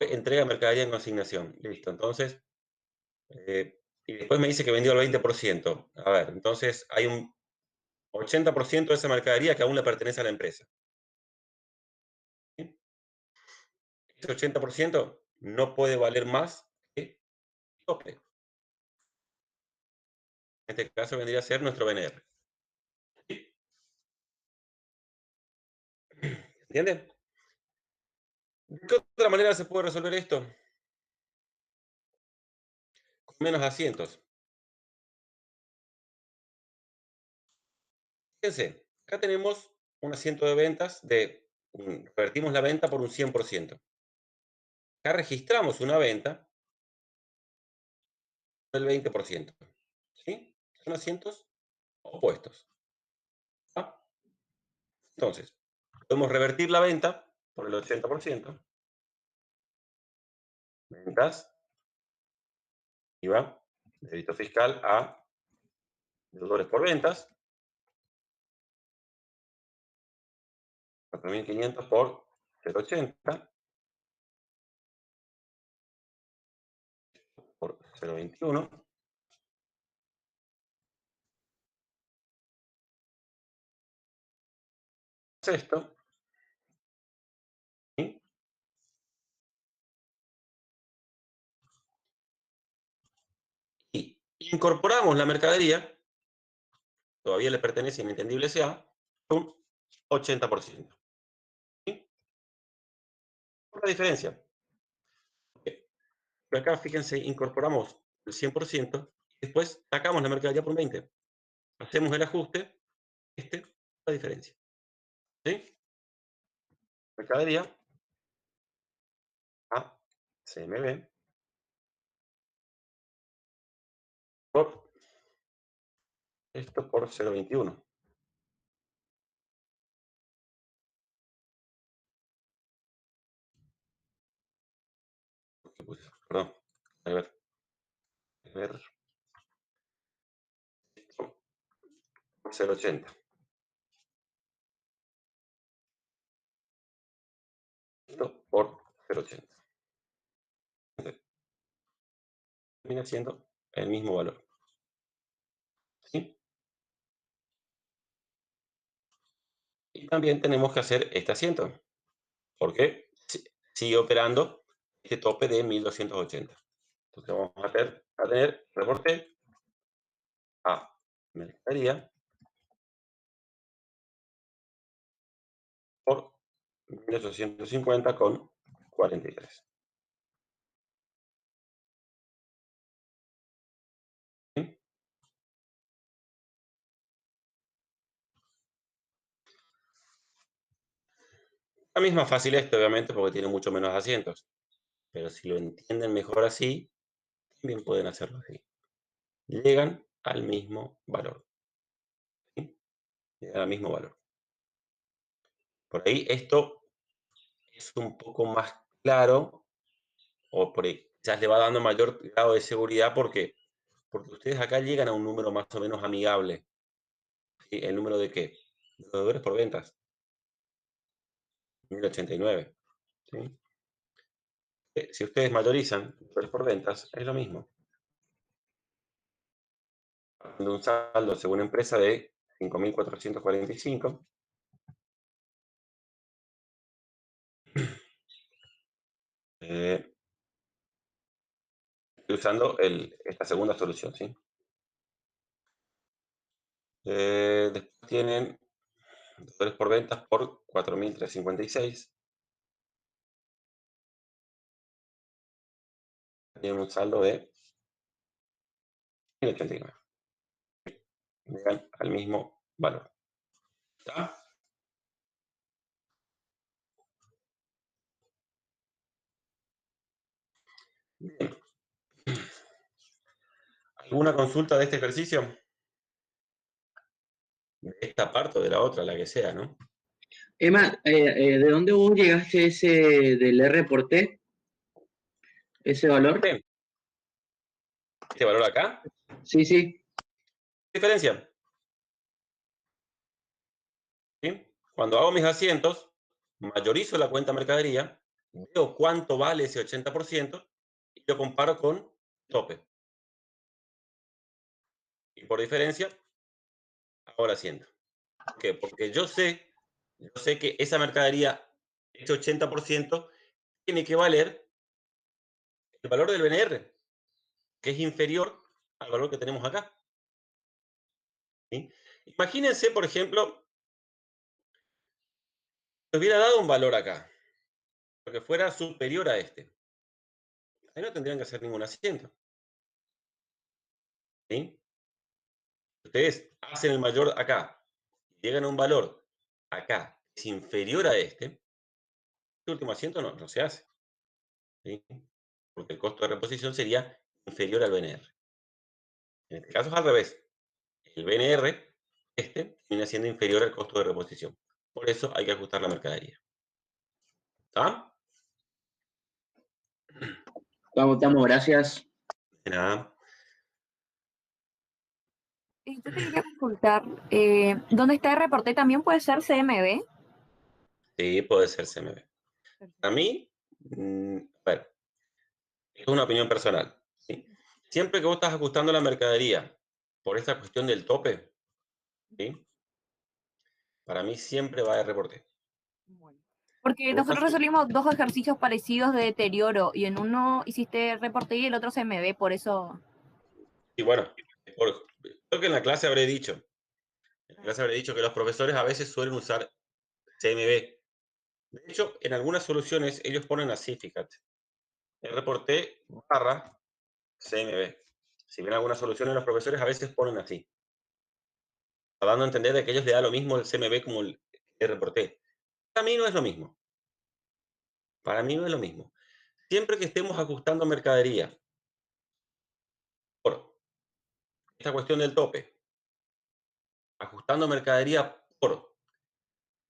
entrega mercadería en consignación. Listo. Entonces, y después me dice que vendió el 20%. A ver, entonces hay un 80% de esa mercadería que aún le pertenece a la empresa. ¿Sí? ese 80% no puede valer más que tope. En este caso vendría a ser nuestro BNR. ¿Sí? ¿Entienden? ¿De qué otra manera se puede resolver esto? Con menos asientos. Fíjense, acá tenemos un asiento de ventas revertimos la venta por un 100%. Acá registramos una venta del 20%. ¿Sí? Son asientos opuestos. ¿Ah? Entonces, podemos revertir la venta por el 80%. Ventas, IVA, débito fiscal a deudores por ventas, 4.500 por 0,80 por 0,21. Esto. ¿Sí? Y incorporamos la mercadería, todavía le pertenece inentendible sea, un 80%. ¿Sí? Por la diferencia. Porque acá, fíjense, incorporamos el 100% y después sacamos la mercadería por 20. Hacemos el ajuste, la diferencia. ¿Sí? Mercadería a CMB por esto por 0,21. Perdón. A ver. A ver. 0,80. Esto por 0,80. Termina siendo el mismo valor. ¿Sí? Y también tenemos que hacer este asiento, porque sigue operando este tope de 1.280. Entonces vamos a tener reporte a mercadería por 1.850 con 43. ¿Sí? La misma fácil este, obviamente, porque tiene mucho menos asientos. Pero si lo entienden mejor así, también pueden hacerlo así. Llegan al mismo valor. ¿Sí? Llegan al mismo valor. Por ahí esto es un poco más claro, o por ahí quizás le va dando mayor grado de seguridad porque ustedes acá llegan a un número más o menos amigable. ¿Sí? ¿El número de qué? De deudores por ventas. 1089. ¿Sí? Si ustedes mayorizan deudores por ventas, es lo mismo. De un saldo según empresa de 5.445. Estoy usando esta segunda solución, ¿sí? Después tienen deudores por ventas por 4.356. Tienen un saldo de 1.089. Llegan al mismo valor. ¿Está? Bien. ¿Alguna consulta de este ejercicio? De esta parte o de la otra, la que sea, ¿no? Emma, ¿de dónde vos llegaste ese del R por T? ¿Ese valor? Bien. ¿Este valor acá? Sí, sí. ¿Qué diferencia? ¿Sí? Cuando hago mis asientos, mayorizo la cuenta mercadería, veo cuánto vale ese 80% y lo comparo con tope. Y por diferencia, hago el asiento. ¿Por qué? Porque yo sé que esa mercadería, ese 80%, tiene que valer el valor del BNR, que es inferior al valor que tenemos acá. ¿Sí? Imagínense, por ejemplo, que hubiera dado un valor acá, porque fuera superior a este. Ahí no tendrían que hacer ningún asiento. ¿Sí? Ustedes hacen el mayor acá, llegan a un valor acá, que es inferior a este último asiento no se hace. ¿Sí? Porque el costo de reposición sería inferior al BNR. En este caso es al revés. El BNR, termina siendo inferior al costo de reposición. Por eso hay que ajustar la mercadería. ¿Está? Estamos, gracias. De nada. Yo te quería consultar, ¿dónde está el reporte también puede ser CMB? Sí, puede ser CMB. A mí, a ver, es una opinión personal. ¿Sí? Siempre que vos estás ajustando la mercadería por esta cuestión del tope, ¿sí? Para mí siempre va de reporte. Bueno. Porque nosotros resolvimos dos ejercicios parecidos de deterioro y en uno hiciste reporte y el otro CMB, por eso. Y bueno, creo que en la clase habré dicho que los profesores a veces suelen usar CMB. De hecho, en algunas soluciones ellos ponen así, fíjate. El reporte barra CMB. Si ven algunas soluciones, los profesores a veces ponen así. Está dando a entender de que a ellos les da lo mismo el CMB como el reporte. Para mí no es lo mismo. Para mí no es lo mismo. Siempre que estemos ajustando mercadería por esta cuestión del tope, ajustando mercadería por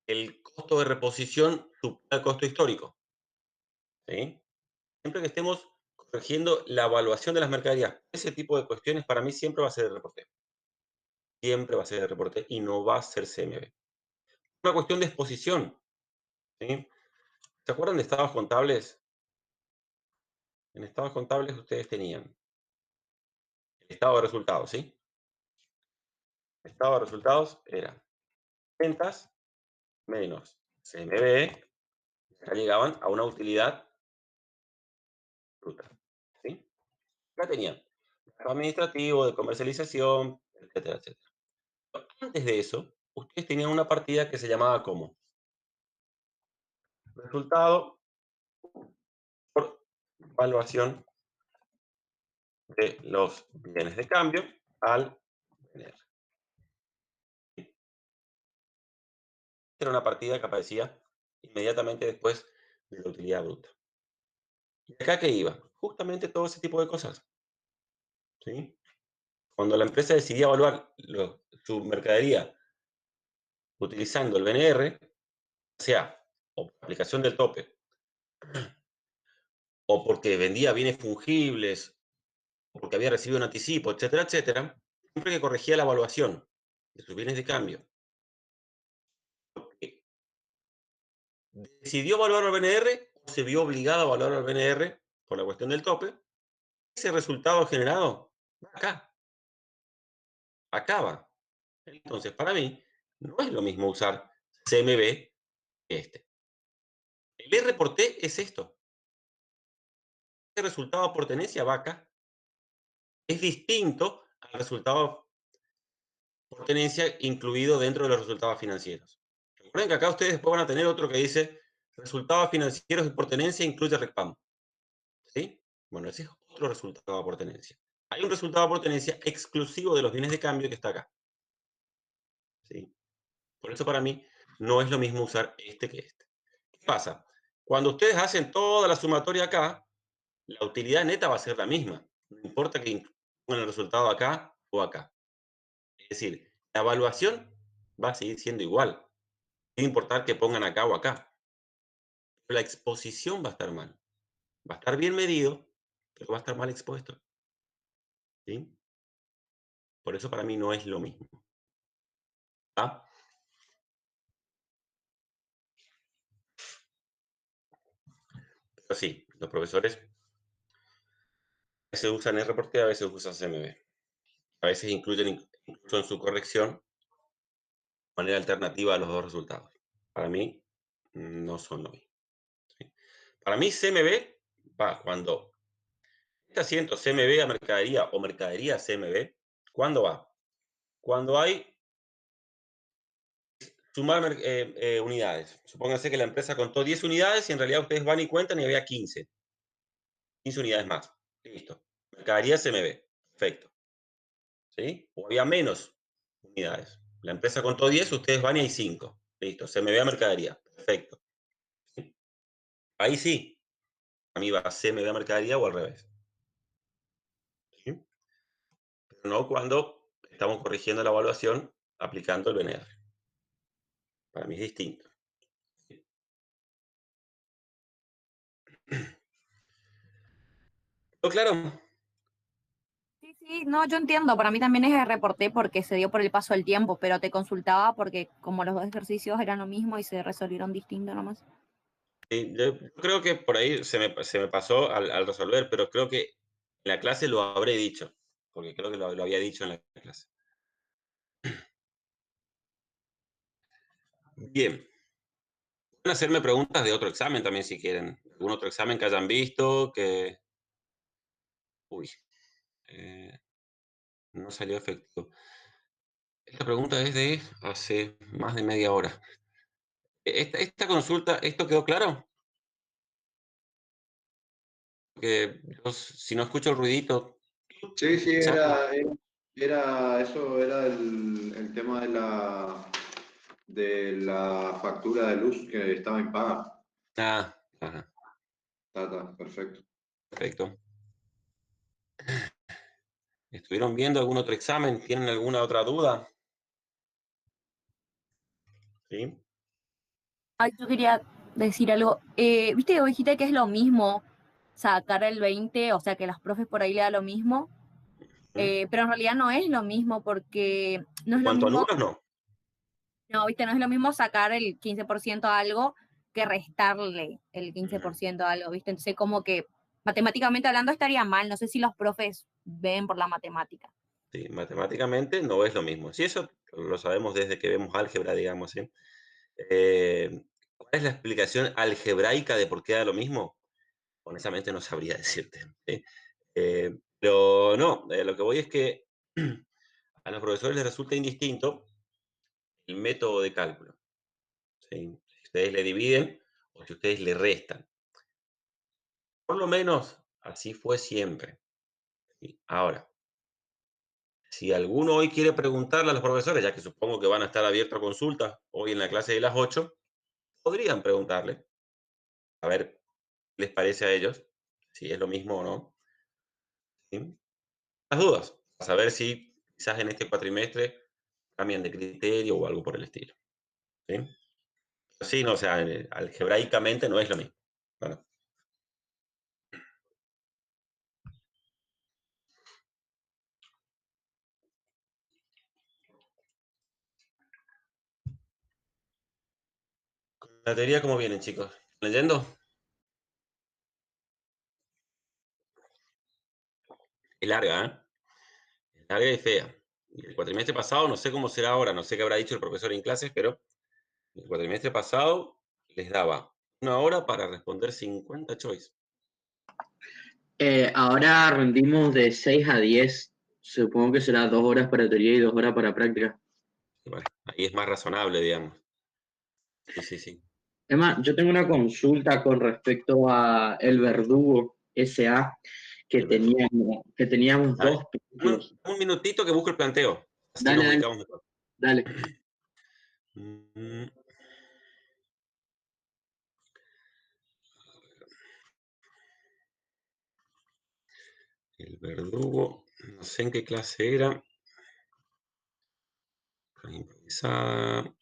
el costo de reposición supera el costo histórico, ¿sí? Siempre que estemos corrigiendo la evaluación de las mercaderías, ese tipo de cuestiones para mí siempre va a ser el reporte. Siempre va a ser el reporte y no va a ser CMB. Una cuestión de exposición, ¿sí? ¿Se acuerdan de estados contables? En estados contables ustedes tenían el estado de resultados, ¿sí? El estado de resultados era ventas menos CMB, acá llegaban a una utilidad bruta, ¿sí? Acá tenían gasto administrativo, de comercialización, etcétera, etcétera. Antes de eso, ustedes tenían una partida que se llamaba como resultado por evaluación de los bienes de cambio al BNR. Era una partida que aparecía inmediatamente después de la utilidad bruta. ¿Y acá qué iba? Justamente todo ese tipo de cosas. ¿Sí? Cuando la empresa decidía evaluar su mercadería utilizando el BNR, sea o por aplicación del tope, o porque vendía bienes fungibles, o porque había recibido un anticipo, etcétera, etcétera, siempre que corregía la evaluación de sus bienes de cambio, porque decidió evaluar al BNR o se vio obligado a evaluar al BNR por la cuestión del tope, ese resultado generado va acá, acaba. Entonces, para mí, no es lo mismo usar CMB que este. El R por T es esto. Este resultado por tenencia va acá. Es distinto al resultado por tenencia incluido dentro de los resultados financieros. Recuerden que acá ustedes después van a tener otro que dice resultados financieros por tenencia incluye RECPAM. ¿Sí? Bueno, ese es otro resultado por tenencia. Hay un resultado por tenencia exclusivo de los bienes de cambio que está acá. ¿Sí? Por eso para mí no es lo mismo usar este que este. ¿Qué pasa? Cuando ustedes hacen toda la sumatoria acá, la utilidad neta va a ser la misma. No importa que pongan el resultado acá o acá. Es decir, la evaluación va a seguir siendo igual. Sin importar que pongan acá o acá. Pero la exposición va a estar mal. Va a estar bien medido, pero va a estar mal expuesto. ¿Sí? Por eso para mí no es lo mismo. ¿Ah? Pero sí, los profesores a veces usan R por T, a veces usan CMB. A veces incluyen incluso en su corrección manera alternativa a los dos resultados. Para mí no son lo mismo. ¿Sí? Para mí CMB va cuando este asiento CMB a mercadería o mercadería a CMB, ¿cuándo va? Cuando hay sumar unidades. Supónganse que la empresa contó 10 unidades y en realidad ustedes van y cuentan y había 15 unidades más. Listo. Mercadería CMB. Perfecto. ¿Sí? O había menos unidades. La empresa contó 10, ustedes van y hay 5. Listo. CMB a mercadería. Perfecto. ¿Sí? Ahí sí. A mí va CMB a mercadería o al revés. ¿Sí? Pero no cuando estamos corrigiendo la evaluación aplicando el BNR. Para mí es distinto. ¿Todo claro? Sí, sí, no, yo entiendo, para mí también es el reporté porque se dio por el paso del tiempo, pero te consultaba porque como los dos ejercicios eran lo mismo y se resolvieron distinto nomás. Sí, yo creo que por ahí se me pasó al resolver, pero creo que en la clase lo habré dicho, porque creo que lo había dicho en la clase. Bien. Pueden hacerme preguntas de otro examen también si quieren. ¿Algún otro examen que hayan visto que... Uy, eh, no salió efectivo. Esta pregunta es de hace más de media hora. Esta consulta, ¿esto quedó claro? Porque yo, si no escucho el ruidito... Sí, sí, ¿saben? eso era el tema de la factura de luz que estaba impaga. Ah, ajá, Está, perfecto. perfecto. ¿Estuvieron viendo algún otro examen? ¿Tienen alguna otra duda? ¿Sí? Ay, yo quería decir algo. ¿Viste que vos dijiste que es lo mismo sacar el 20, o sea que los profes por ahí le da lo mismo? ¿Mm? Pero en realidad no es lo mismo porque no En es lo cuanto a mismo, números, no. no, ¿viste? No es lo mismo sacar el 15% a algo que restarle el Ujú. 15% a algo, ¿viste? Entonces como que matemáticamente hablando estaría mal, no sé si los profes ven por la matemática. Sí, matemáticamente no es lo mismo. Si eso lo sabemos desde que vemos álgebra, digamos, ¿sí? ¿Cuál es la explicación algebraica de por qué da lo mismo? Honestamente no sabría decirte. ¿Sí? Pero no, lo que voy es que a los profesores les resulta indistinto el método de cálculo. ¿Sí? Si ustedes le dividen o si ustedes le restan. Por lo menos así fue siempre. ¿Sí? Ahora, si alguno hoy quiere preguntarle a los profesores, ya que supongo que van a estar abiertos a consultas hoy en la clase de las 8, podrían preguntarle, a ver qué les parece a ellos, si es lo mismo o no. ¿Sí? Las dudas, a saber si quizás en este cuatrimestre cambian de criterio o algo por el estilo. ¿Sí? Sí, no, o sea, algebraicamente no es lo mismo. Bueno, la teoría, ¿cómo vienen, chicos? ¿Leyendo? Es larga, ¿eh? Es larga y fea. Y el cuatrimestre pasado, no sé cómo será ahora, no sé qué habrá dicho el profesor en clases, pero el cuatrimestre pasado les daba 1 hora para responder 50 choice. Ahora rendimos de 6 a 10. Supongo que será 2 horas para teoría y 2 horas para práctica. Y bueno, ahí es más razonable, digamos. Sí, sí, sí. Emma, yo tengo una consulta con respecto a El Verdugo SA, El verdugo. que teníamos A ver, dos precios. un minutito que busco el planteo. Así Dale, nos dale, ubicamos mejor. dale. Mm, El verdugo, no sé en qué clase era. Improvisada.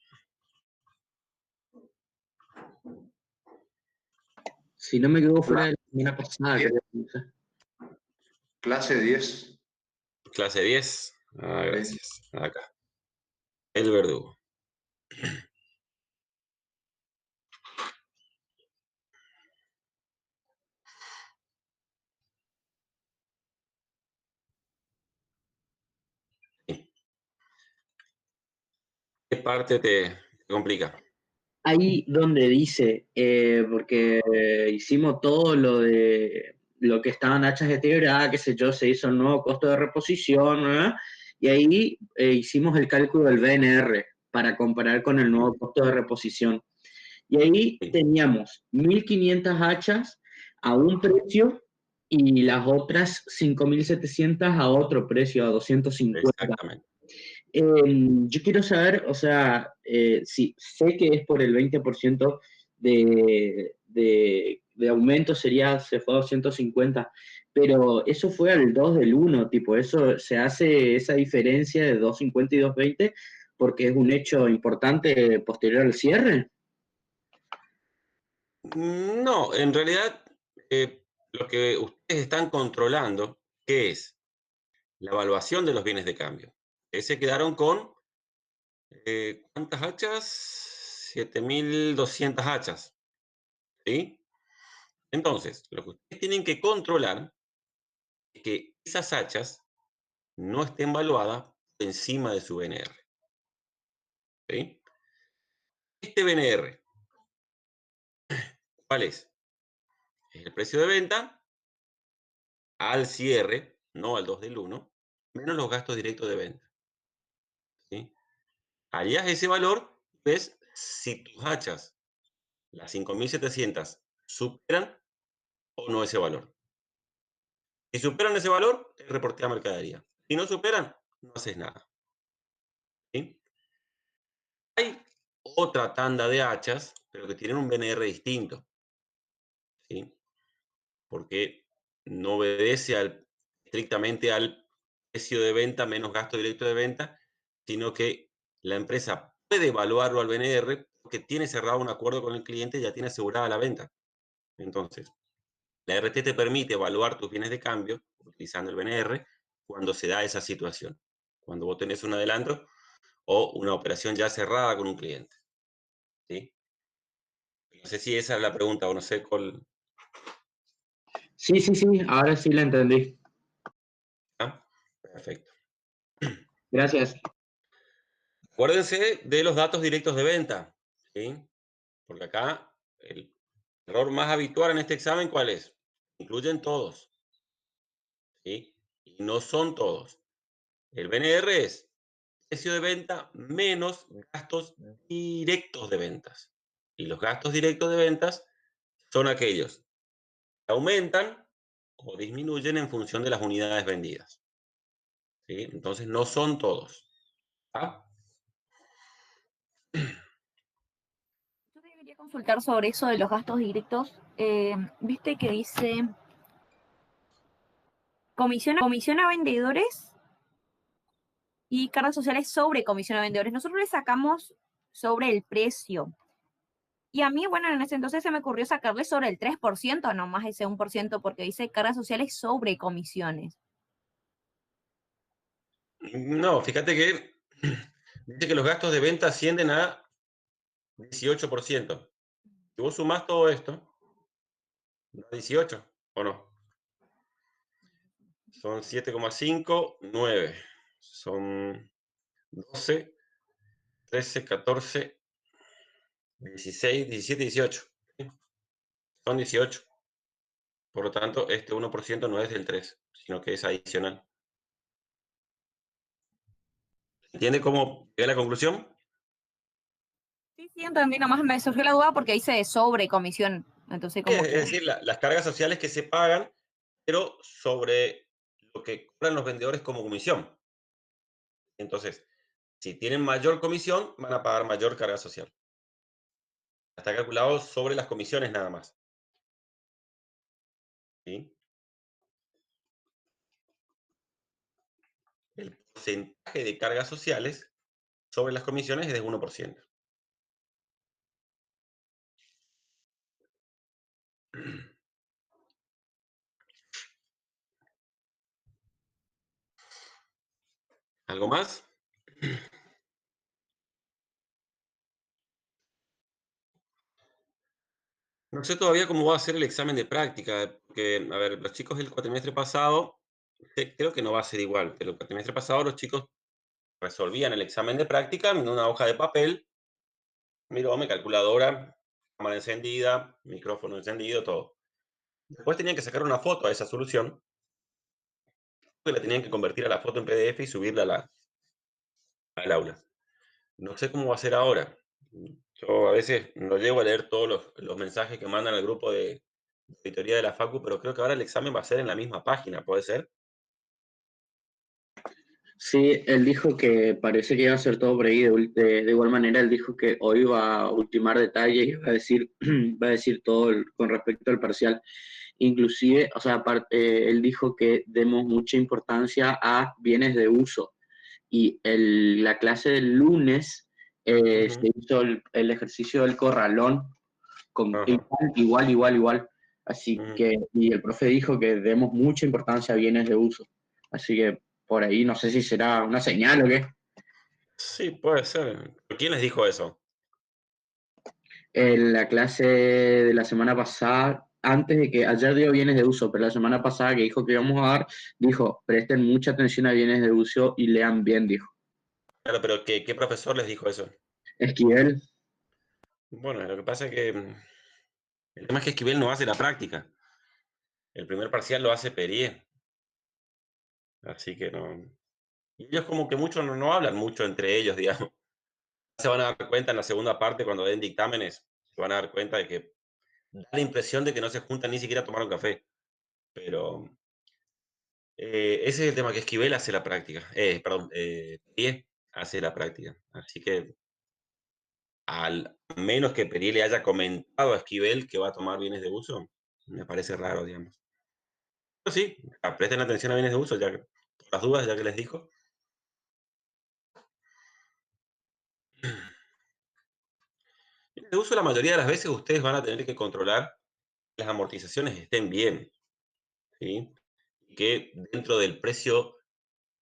Si no me quedo fuera de la semana pasada, Bien. creo. No sé. Clase 10. Clase 10. Ah, Sí. gracias. Acá. El verdugo. ¿Qué parte te complica? ahí donde dice, porque hicimos todo lo de lo que estaban hachas de tierra, qué sé yo, se hizo el nuevo costo de reposición, ¿verdad? Y ahí hicimos el cálculo del BNR para comparar con el nuevo costo de reposición. Y ahí Sí, teníamos 1.500 hachas a un precio y las otras 5.700 a otro precio, a 250. exactamente. Yo quiero saber, o sea, sí, sé que es por el 20% de aumento, se fue a 250, pero eso fue al 2 del 1, tipo, eso se hace esa diferencia de 250 y 220 porque es un hecho importante posterior al cierre. No, en realidad, lo que ustedes están controlando, ¿qué es? La evaluación de los bienes de cambio. Se quedaron con, ¿cuántas hachas? 7.200 hachas, ¿sí? Entonces, lo que ustedes tienen que controlar es que esas hachas no estén valuadas por encima de su BNR, ¿sí? Este BNR, ¿cuál es? Es el precio de venta al cierre, no al 2 del 1, menos los gastos directos de venta, ¿sí? Harías ese valor, ves si tus hachas, las 5.700, superan o no ese valor. Si superan ese valor, te reportea mercadería. Si no superan, no haces nada, ¿sí? Hay otra tanda de hachas, pero que tienen un BNR distinto, ¿sí? Porque no obedece estrictamente al precio de venta menos gasto directo de venta, sino que la empresa puede evaluarlo al BNR porque tiene cerrado un acuerdo con el cliente y ya tiene asegurada la venta. Entonces, la RT te permite evaluar tus bienes de cambio utilizando el BNR cuando se da esa situación, cuando vos tenés un adelanto o una operación ya cerrada con un cliente, ¿sí? No sé si esa es la pregunta o no sé cuál. Sí, sí, sí, ahora sí la entendí. ¿Ah? Perfecto. Gracias. Acuérdense de los datos directos de venta, ¿sí? Porque acá el error más habitual en este examen, ¿cuál es? Incluyen todos, ¿sí? Y no son todos. El BNR es precio de venta menos gastos directos de ventas. Y los gastos directos de ventas son aquellos que aumentan o disminuyen en función de las unidades vendidas, ¿sí? Entonces no son todos. ¿Ah? Yo te quería consultar sobre eso de los gastos directos. Viste que dice comisión a vendedores y cargas sociales sobre comisión a vendedores. Nosotros le sacamos sobre el precio. Y a mí, bueno, en ese entonces se me ocurrió sacarle sobre el 3%, no más ese 1%, porque dice cargas sociales sobre comisiones. No, fíjate que dice que los gastos de venta ascienden a 18%. Si vos sumás todo esto, da 18, ¿o no? Son 7,5, 9. Son 12, 13, 14, 16, 17, 18. ¿Sí? Son 18. Por lo tanto, este 1% no es del 3, sino que es adicional. ¿Entiende cómo llega a la conclusión? Sí, sí, entendí, nomás me surgió la duda porque dice sobre comisión. Entonces, como Es que decir, las cargas sociales que se pagan, pero sobre lo que cobran los vendedores como comisión. Entonces, si tienen mayor comisión, van a pagar mayor carga social. Está calculado sobre las comisiones nada más, ¿sí? El porcentaje de cargas sociales sobre las comisiones es de 1%. ¿Algo más? No sé todavía cómo va a ser el examen de práctica, porque, a ver, los chicos del cuatrimestre pasado, creo que no va a ser igual, pero el cuatrimestre pasado los chicos resolvían el examen de práctica en una hoja de papel Mirome, calculadora, cámara encendida, micrófono encendido, todo. Después tenían que sacar una foto a esa solución, que la tenían que convertir a la foto en PDF y subirla al aula. No sé cómo va a ser ahora. Yo a veces no llego a leer todos los mensajes que mandan al grupo de editoría de la Facu, pero creo que ahora el examen va a ser en la misma página, ¿puede ser? Sí, él dijo que parece que iba a ser todo por ahí. De igual manera, él dijo que hoy va a ultimar detalles y va a decir, va a decir todo con respecto al parcial. Inclusive, o sea, él dijo que demos mucha importancia a bienes de uso. Y la clase del lunes se hizo el ejercicio del corralón con Ajá. igual. Así que, y el profe dijo que demos mucha importancia a bienes de uso. Así que por ahí no sé si será una señal o qué. Sí, puede ser. ¿Quién les dijo eso? En la clase de la semana pasada, antes de que ayer dio bienes de uso, pero la semana pasada que dijo que íbamos a dar, dijo, presten mucha atención a bienes de uso y lean bien, dijo. Claro, pero ¿qué profesor les dijo eso? Esquivel, Bueno, lo que pasa es que el tema es que Esquivel no hace la práctica. El primer parcial lo hace Perier. Así que no. Y ellos como que mucho no hablan mucho entre ellos, digamos. Se van a dar cuenta en la segunda parte, cuando den dictámenes, se van a dar cuenta de que da la impresión de que no se juntan ni siquiera a tomar un café. Pero ese es el tema, que Esquivel hace la práctica. Perdón, Perier hace la práctica. Así que al menos que Perier le haya comentado a Esquivel que va a tomar bienes de uso, me parece raro, digamos. Pero sí, presten atención a bienes de uso, ya que, por las dudas, ya que les dijo. Bienes de uso, la mayoría de las veces ustedes van a tener que controlar que las amortizaciones estén bien, ¿sí? Y que dentro del precio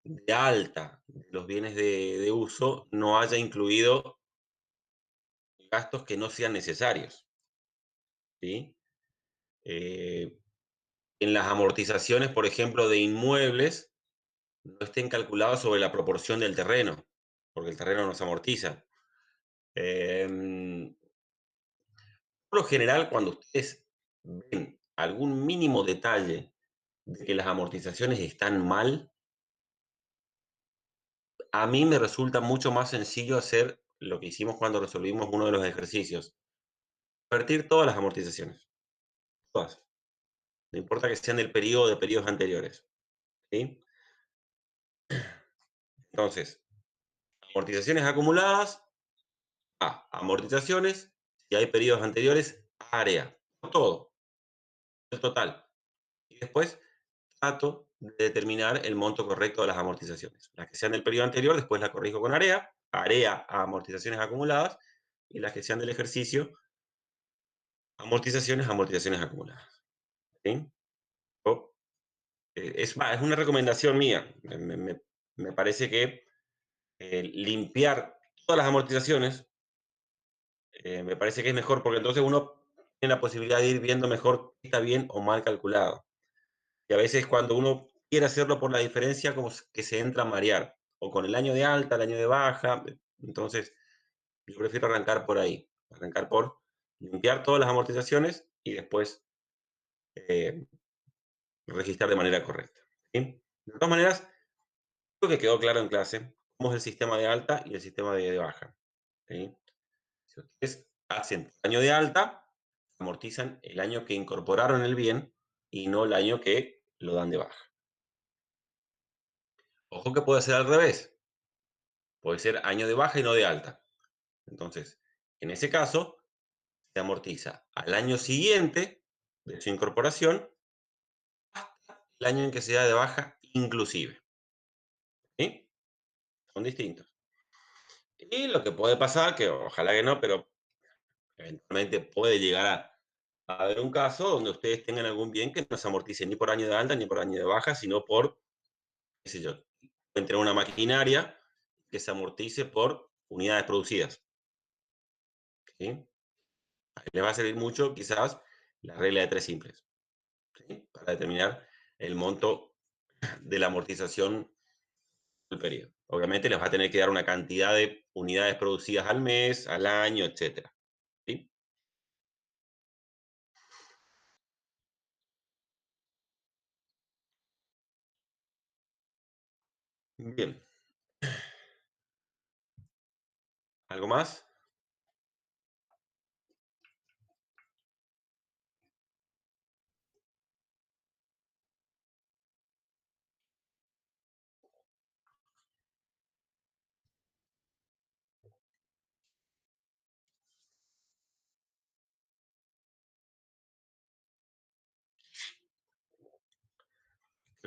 de alta de los bienes de uso no haya incluido gastos que no sean necesarios, ¿sí? Eh, en las amortizaciones, por ejemplo, de inmuebles, no estén calculados sobre la proporción del terreno, porque el terreno no se amortiza. Por lo general, cuando ustedes ven algún mínimo detalle de que las amortizaciones están mal, a mí me resulta mucho más sencillo hacer lo que hicimos cuando resolvimos uno de los ejercicios. Convertir todas las amortizaciones, todas. No importa que sean del periodo de periodos anteriores, ¿sí? Entonces, amortizaciones acumuladas, amortizaciones, si hay periodos anteriores, área, todo, el total. Y después trato de determinar el monto correcto de las amortizaciones. Las que sean del periodo anterior, después la corrijo con área a amortizaciones acumuladas, y las que sean del ejercicio, amortizaciones acumuladas. ¿Sí? Es una recomendación mía. Me parece que limpiar todas las amortizaciones me parece que es mejor, porque entonces uno tiene la posibilidad de ir viendo mejor si está bien o mal calculado. Y a veces cuando uno quiere hacerlo por la diferencia, como que se entra a marear, o con el año de alta, el año de baja. Entonces, yo prefiero arrancar por ahí, arrancar por limpiar todas las amortizaciones y después eh, registrar de manera correcta, ¿sí? De todas maneras, creo que quedó claro en clase cómo es el sistema de alta y el sistema de baja, ¿sí? Si ustedes hacen el año de alta, amortizan el año que incorporaron el bien y no el año que lo dan de baja. Ojo que puede ser al revés. Puede ser año de baja y no de alta. Entonces, en ese caso, se amortiza al año siguiente de su incorporación hasta el año en que sea de baja inclusive. ¿Sí? Son distintos. Y lo que puede pasar, que ojalá que no, pero eventualmente puede llegar a haber un caso donde ustedes tengan algún bien que no se amortice ni por año de alta ni por año de baja, sino por, qué sé yo, pueden tener una maquinaria que se amortice por unidades producidas. ¿Sí? Les va a servir mucho quizás la regla de tres simples, ¿sí? Para determinar el monto de la amortización del periodo. Obviamente les va a tener que dar una cantidad de unidades producidas al mes, al año, etcétera. ¿Sí? Bien. ¿Algo más?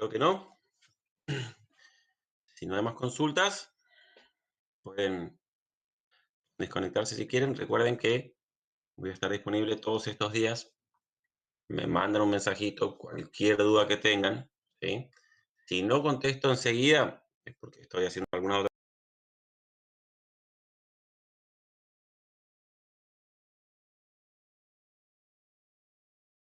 Creo que no. Si no hay más consultas, pueden desconectarse si quieren. Recuerden que voy a estar disponible todos estos días. Me mandan un mensajito, cualquier duda que tengan, ¿sí? Si no contesto enseguida, es porque estoy haciendo alguna otra